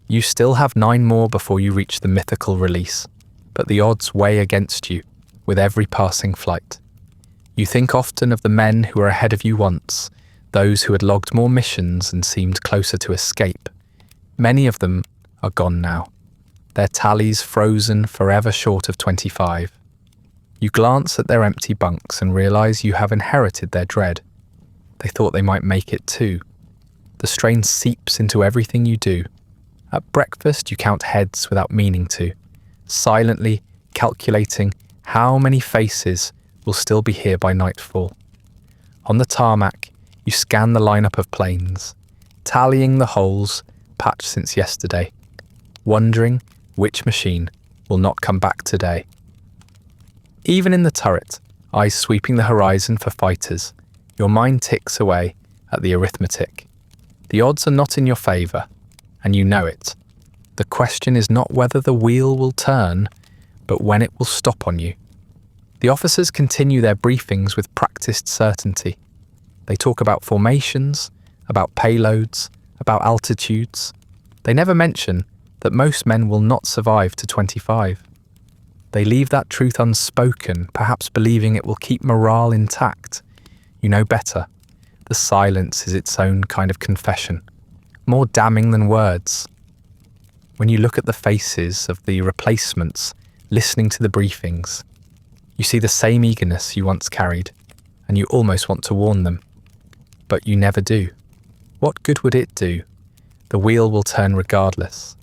You still have 9 more before you reach the mythical release, but the odds weigh against you with every passing flight. You think often of the men who were ahead of you once, those who had logged more missions and seemed closer to escape. Many of them are gone now, their tallies frozen forever short of 25. You glance at their empty bunks and realize you have inherited their dread. They thought they might make it too. The strain seeps into everything you do. At breakfast, you count heads without meaning to, silently calculating how many faces will still be here by nightfall. On the tarmac, you scan the lineup of planes, tallying the holes patched since yesterday, wondering which machine will not come back today. Even in the turret, eyes sweeping the horizon for fighters, your mind ticks away at the arithmetic. The odds are not in your favour, and you know it. The question is not whether the wheel will turn, but when it will stop on you. The officers continue their briefings with practiced certainty. They talk about formations, about payloads, about altitudes. They never mention that most men will not survive to 25. They leave that truth unspoken, perhaps believing it will keep morale intact. You know better. The silence is its own kind of confession, more damning than words. When you look at the faces of the replacements, listening to the briefings, you see the same eagerness you once carried, and you almost want to warn them. But you never do. What good would it do? The wheel will turn regardless.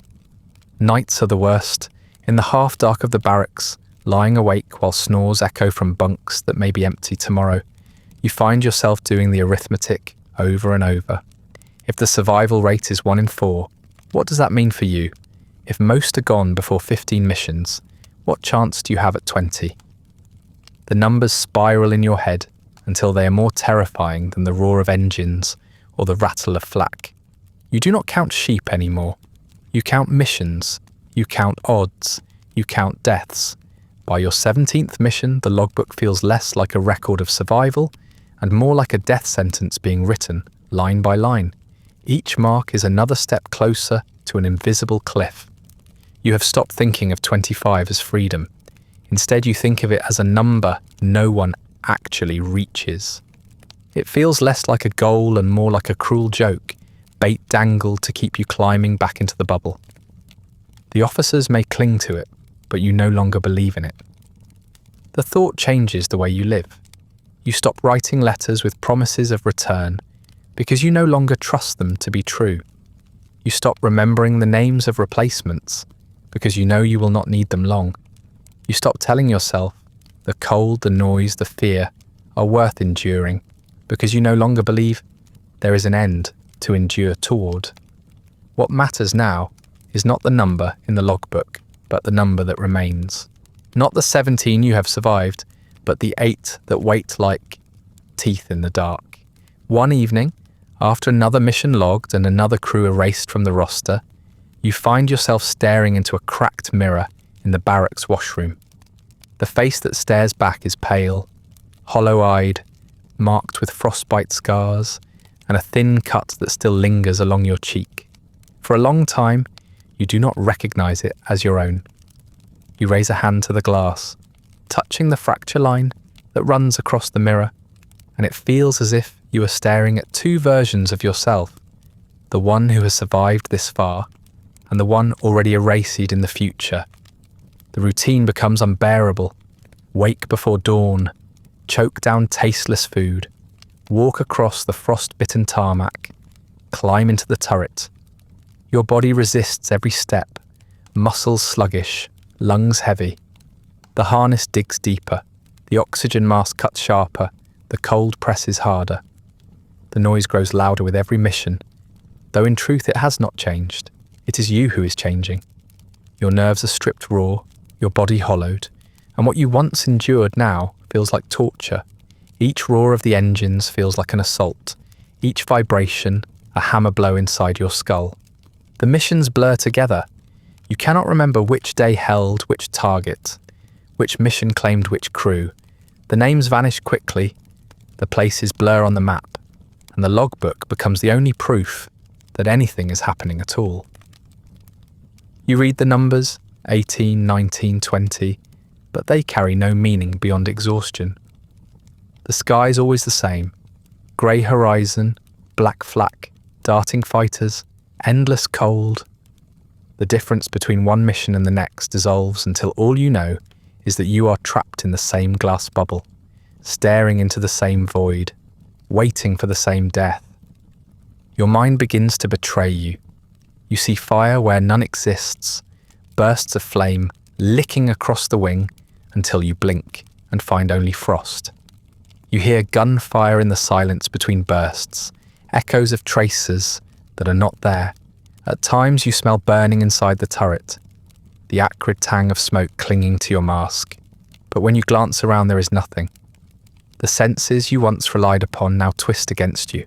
Nights are the worst. In the half-dark of the barracks, lying awake while snores echo from bunks that may be empty tomorrow, you find yourself doing the arithmetic over and over. If the survival rate is 1 in 4, what does that mean for you? If most are gone before 15 missions, what chance do you have at 20? The numbers spiral in your head until they are more terrifying than the roar of engines or the rattle of flak. You do not count sheep anymore. You count missions. You count odds. You count deaths. By your 17th mission, the logbook feels less like a record of survival and more like a death sentence being written line by line. Each mark is another step closer to an invisible cliff. You have stopped thinking of 25 as freedom. Instead, you think of it as a number no one actually reaches. It feels less like a goal and more like a cruel joke, bait dangled to keep you climbing back into the bubble. The officers may cling to it, but you no longer believe in it. The thought changes the way you live. You stop writing letters with promises of return because you no longer trust them to be true. You stop remembering the names of replacements because you know you will not need them long. You stop telling yourself the cold, the noise, the fear are worth enduring because you no longer believe there is an end to endure toward. What matters now is not the number in the logbook, but the number that remains. Not the 17 you have survived, but the 8 that wait like teeth in the dark. One evening, after another mission logged and another crew erased from the roster, you find yourself staring into a cracked mirror in the barracks washroom. The face that stares back is pale, hollow-eyed, marked with frostbite scars, and a thin cut that still lingers along your cheek. For a long time, you do not recognize it as your own. You raise a hand to the glass, touching the fracture line that runs across the mirror, and it feels as if you are staring at two versions of yourself, the one who has survived this far, and the one already erased in the future. The routine becomes unbearable. Wake before dawn, choke down tasteless food, walk across the frost-bitten tarmac, climb into the turret. Your body resists every step, muscles sluggish, lungs heavy. The harness digs deeper, the oxygen mask cuts sharper, the cold presses harder. The noise grows louder with every mission, though in truth it has not changed. It is you who is changing. Your nerves are stripped raw, your body hollowed, and what you once endured now feels like torture. Each roar of the engines feels like an assault, each vibration a hammer blow inside your skull. The missions blur together. You cannot remember which day held which target, which mission claimed which crew. The names vanish quickly, the places blur on the map, and the logbook becomes the only proof that anything is happening at all. You read the numbers, 18, 19, 20, but they carry no meaning beyond exhaustion. The sky's always the same. Grey horizon, black flak, darting fighters, endless cold. The difference between one mission and the next dissolves until all you know is that you are trapped in the same glass bubble, staring into the same void, waiting for the same death. Your mind begins to betray you. You see fire where none exists, bursts of flame licking across the wing until you blink and find only frost. You hear gunfire in the silence between bursts, echoes of tracers that are not there. At times you smell burning inside the turret, the acrid tang of smoke clinging to your mask. But when you glance around, there is nothing. The senses you once relied upon now twist against you,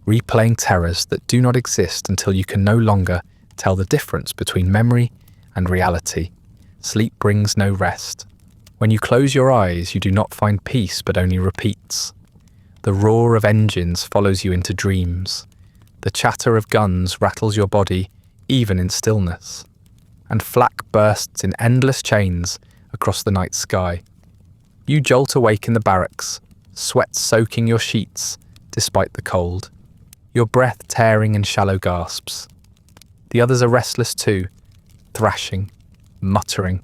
replaying terrors that do not exist until you can no longer tell the difference between memory and reality. Sleep brings no rest. When you close your eyes, you do not find peace but only repeats. The roar of engines follows you into dreams. The chatter of guns rattles your body even in stillness. And flak bursts in endless chains across the night sky. You jolt awake in the barracks, sweat soaking your sheets despite the cold, your breath tearing in shallow gasps. The others are restless too, thrashing, muttering,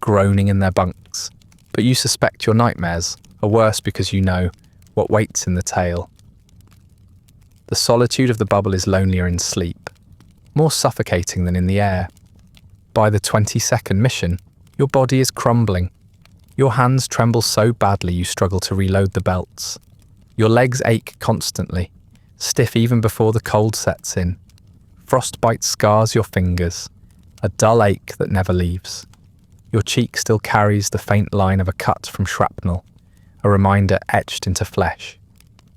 groaning in their bunks. But you suspect your nightmares are worse because you know what waits in the tail. The solitude of the bubble is lonelier in sleep, more suffocating than in the air. By the 22nd mission, your body is crumbling. Your hands tremble so badly you struggle to reload the belts. Your legs ache constantly, stiff even before the cold sets in. Frostbite scars your fingers, a dull ache that never leaves. Your cheek still carries the faint line of a cut from shrapnel, a reminder etched into flesh.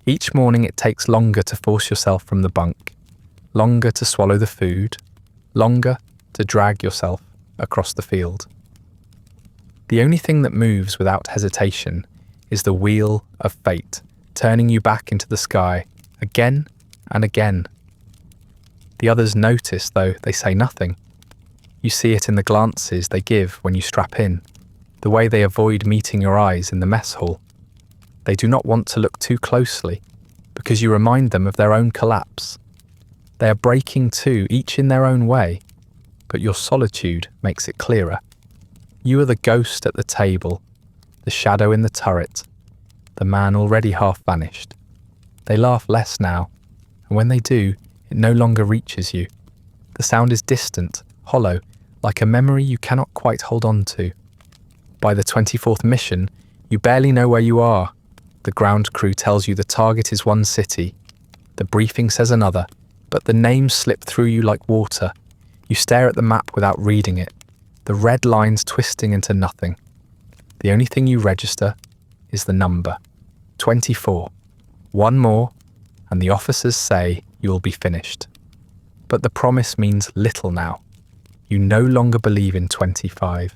Each morning it takes longer to force yourself from the bunk, longer to swallow the food, longer to drag yourself across the field. The only thing that moves without hesitation is the wheel of fate, turning you back into the sky again and again. The others notice, though they say nothing. You see it in the glances they give when you strap in, the way they avoid meeting your eyes in the mess hall. They do not want to look too closely, because you remind them of their own collapse. They are breaking too, each in their own way, but your solitude makes it clearer. You are the ghost at the table, the shadow in the turret, the man already half vanished. They laugh less now, and when they do, it no longer reaches you. The sound is distant, hollow, like a memory you cannot quite hold on to. By the 24th mission, you barely know where you are. The ground crew tells you the target is one city. The briefing says another, but the names slip through you like water. You stare at the map without reading it, the red lines twisting into nothing. The only thing you register is the number, 24. One more, and the officers say you will be finished. But the promise means little now. You no longer believe in 25.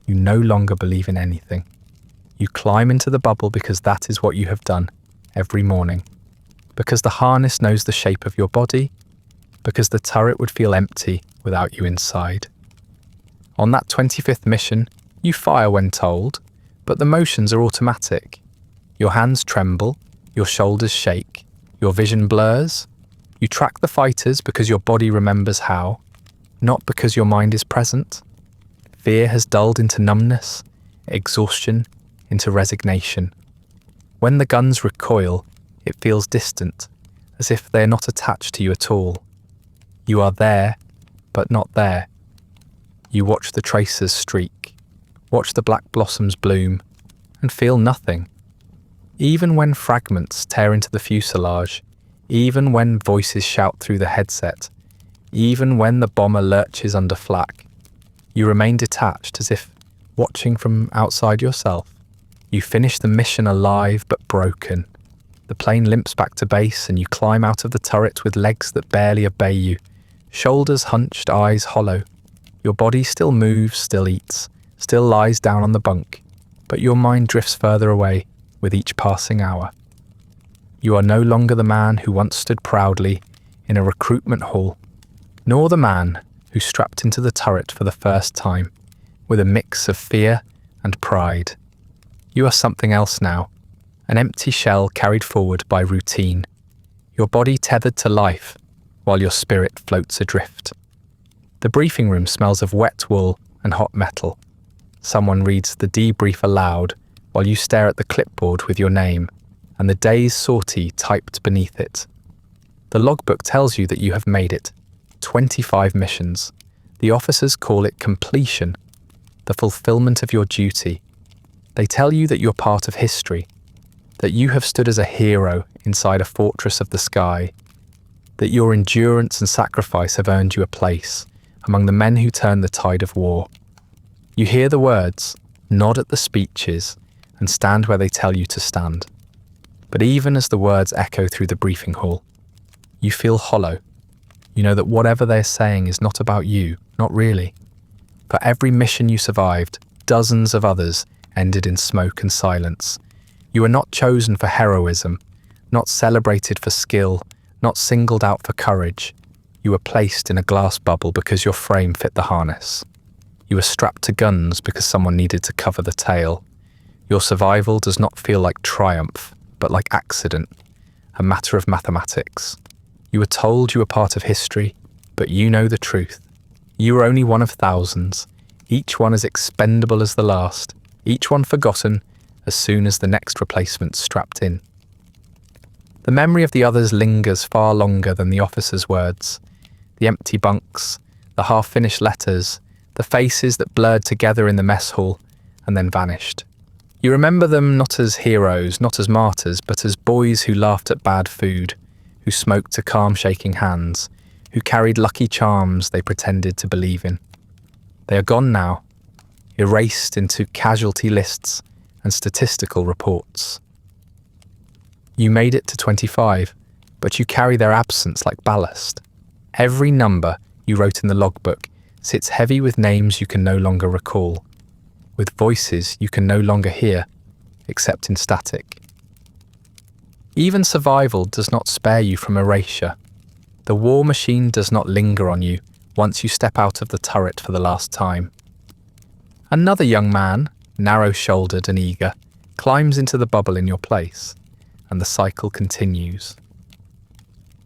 You no longer believe in anything. You climb into the bubble because that is what you have done every morning. Because the harness knows the shape of your body. Because the turret would feel empty without you inside. On that 25th mission, you fire when told, but the motions are automatic. Your hands tremble, your shoulders shake, your vision blurs. You track the fighters because your body remembers how, not because your mind is present. Fear has dulled into numbness, exhaustion into resignation. When the guns recoil, it feels distant, as if they are not attached to you at all. You are there, but not there. You watch the tracers streak, watch the black blossoms bloom, and feel nothing. Even when fragments tear into the fuselage, even when voices shout through the headset, even when the bomber lurches under flak, you remain detached as if watching from outside yourself. You finish the mission alive but broken. The plane limps back to base and you climb out of the turret with legs that barely obey you, shoulders hunched, eyes hollow. Your body still moves, still eats, still lies down on the bunk, but your mind drifts further away with each passing hour. You are no longer the man who once stood proudly in a recruitment hall, nor the man who strapped into the turret for the first time with a mix of fear and pride. You are something else now, an empty shell carried forward by routine, your body tethered to life while your spirit floats adrift. The briefing room smells of wet wool and hot metal. Someone reads the debrief aloud while you stare at the clipboard with your name and the day's sortie typed beneath it. The logbook tells you that you have made it. 25 missions. The officers call it completion, the fulfillment of your duty. They tell you that you're part of history, that you have stood as a hero inside a fortress of the sky, that your endurance and sacrifice have earned you a place among the men who turn the tide of war. You hear the words, nod at the speeches, and stand where they tell you to stand. But even as the words echo through the briefing hall, you feel hollow. You know that whatever they're saying is not about you, not really. For every mission you survived, dozens of others ended in smoke and silence. You were not chosen for heroism, not celebrated for skill, not singled out for courage. You were placed in a glass bubble because your frame fit the harness. You were strapped to guns because someone needed to cover the tail. Your survival does not feel like triumph, but like accident, a matter of mathematics. You were told you were part of history, but you know the truth. You were only one of thousands, each one as expendable as the last, each one forgotten as soon as the next replacement strapped in. The memory of the others lingers far longer than the officers' words. The empty bunks, the half-finished letters, the faces that blurred together in the mess hall and then vanished. You remember them not as heroes, not as martyrs, but as boys who laughed at bad food, who smoked to calm shaking hands, who carried lucky charms they pretended to believe in. They are gone now, erased into casualty lists and statistical reports. You made it to 25, but you carry their absence like ballast. Every number you wrote in the logbook sits heavy with names you can no longer recall, with voices you can no longer hear, except in static. Even survival does not spare you from erasure. The war machine does not linger on you once you step out of the turret for the last time. Another young man, narrow-shouldered and eager, climbs into the bubble in your place, and the cycle continues.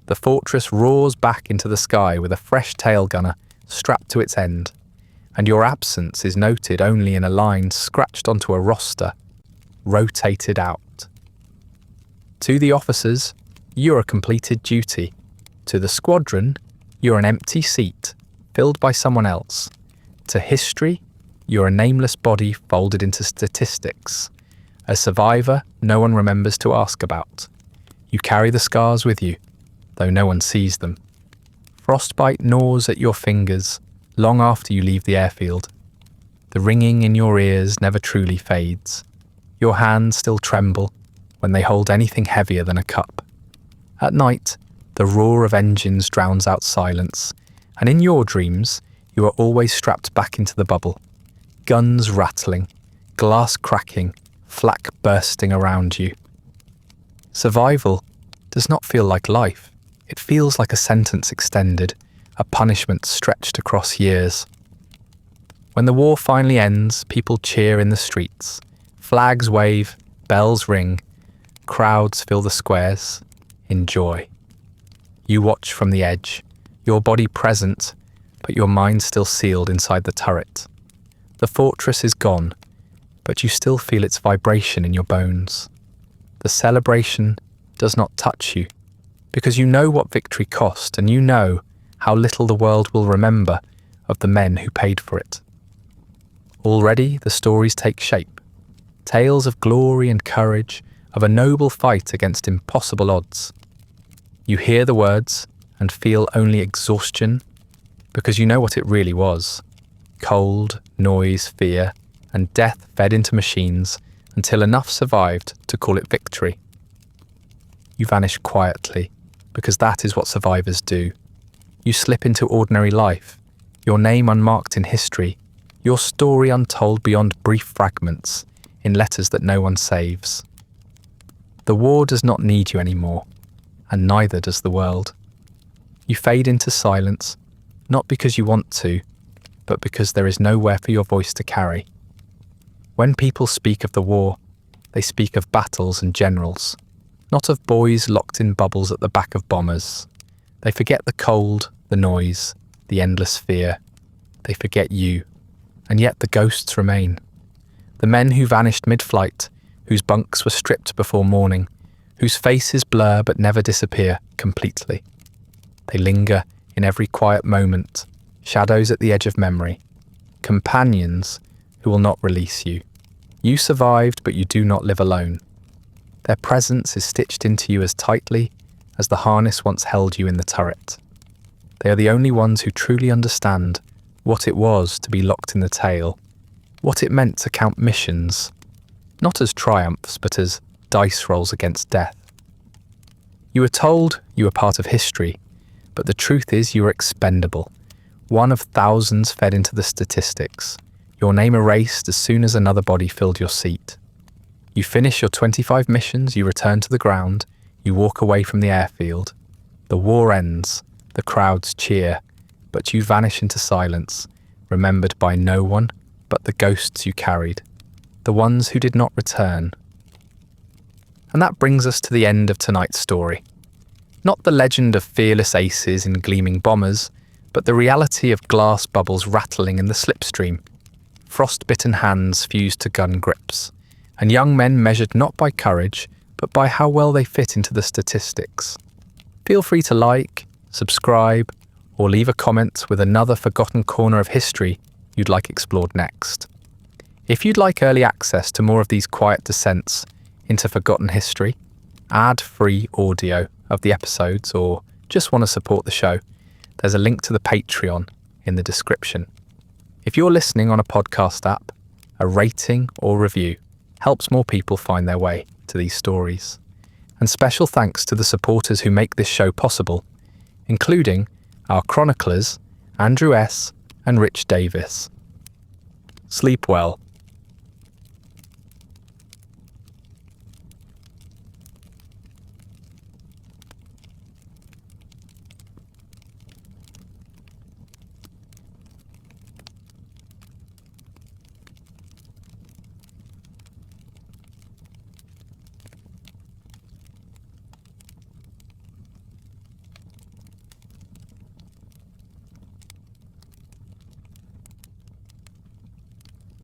The fortress roars back into the sky with a fresh tail gunner strapped to its end, and your absence is noted only in a line scratched onto a roster, rotated out. To the officers, you're a completed duty. To the squadron, you're an empty seat, filled by someone else. To history, you're a nameless body folded into statistics. A survivor no one remembers to ask about. You carry the scars with you, though no one sees them. Frostbite gnaws at your fingers long after you leave the airfield. The ringing in your ears never truly fades. Your hands still tremble when they hold anything heavier than a cup. At night, the roar of engines drowns out silence, and in your dreams, you are always strapped back into the bubble. guns rattling, glass cracking, flak bursting around you. Survival does not feel like life. It feels like a sentence extended, a punishment stretched across years. When the war finally ends, people cheer in the streets. Flags wave, bells ring, crowds fill the squares in joy. You watch from the edge, your body present, but your mind still sealed inside the turret. The fortress is gone, but you still feel its vibration in your bones. The celebration does not touch you, because you know what victory cost, and you know how little the world will remember of the men who paid for it. Already the stories take shape, tales of glory and courage, of a noble fight against impossible odds. You hear the words and feel only exhaustion, because you know what it really was. Cold, noise, fear, and death fed into machines until enough survived to call it victory. You vanish quietly, because that is what survivors do. You slip into ordinary life, your name unmarked in history, your story untold beyond brief fragments, in letters that no one saves. The war does not need you anymore, and neither does the world. You fade into silence, not because you want to, but because there is nowhere for your voice to carry. When people speak of the war, they speak of battles and generals, not of boys locked in bubbles at the back of bombers. They forget the cold, the noise, the endless fear. They forget you, and yet the ghosts remain. The men who vanished mid-flight, whose bunks were stripped before morning, whose faces blur but never disappear completely. They linger in every quiet moment, shadows at the edge of memory, companions who will not release you. You survived, but you do not live alone. Their presence is stitched into you as tightly as the harness once held you in the turret. They are the only ones who truly understand what it was to be locked in the tail, what it meant to count missions, not as triumphs, but as dice rolls against death. You were told you were part of history, but the truth is you were expendable, one of thousands fed into the statistics, your name erased as soon as another body filled your seat. You finish your 25 missions, you return to the ground, you walk away from the airfield. The war ends, the crowds cheer, but you vanish into silence, remembered by no one but the ghosts you carried, the ones who did not return. And that brings us to the end of tonight's story. Not the legend of fearless aces in gleaming bombers, but the reality of glass bubbles rattling in the slipstream, frost-bitten hands fused to gun grips, and young men measured not by courage, but by how well they fit into the statistics. Feel free to like, subscribe, or leave a comment with another forgotten corner of history you'd like explored next. If you'd like early access to more of these quiet descents into forgotten history, ad-free audio of the episodes, or just want to support the show, there's a link to the Patreon in the description. If you're listening on a podcast app, a rating or review helps more people find their way to these stories. And special thanks to the supporters who make this show possible, including our chroniclers, Andrew S. and Rich Davis. Sleep well.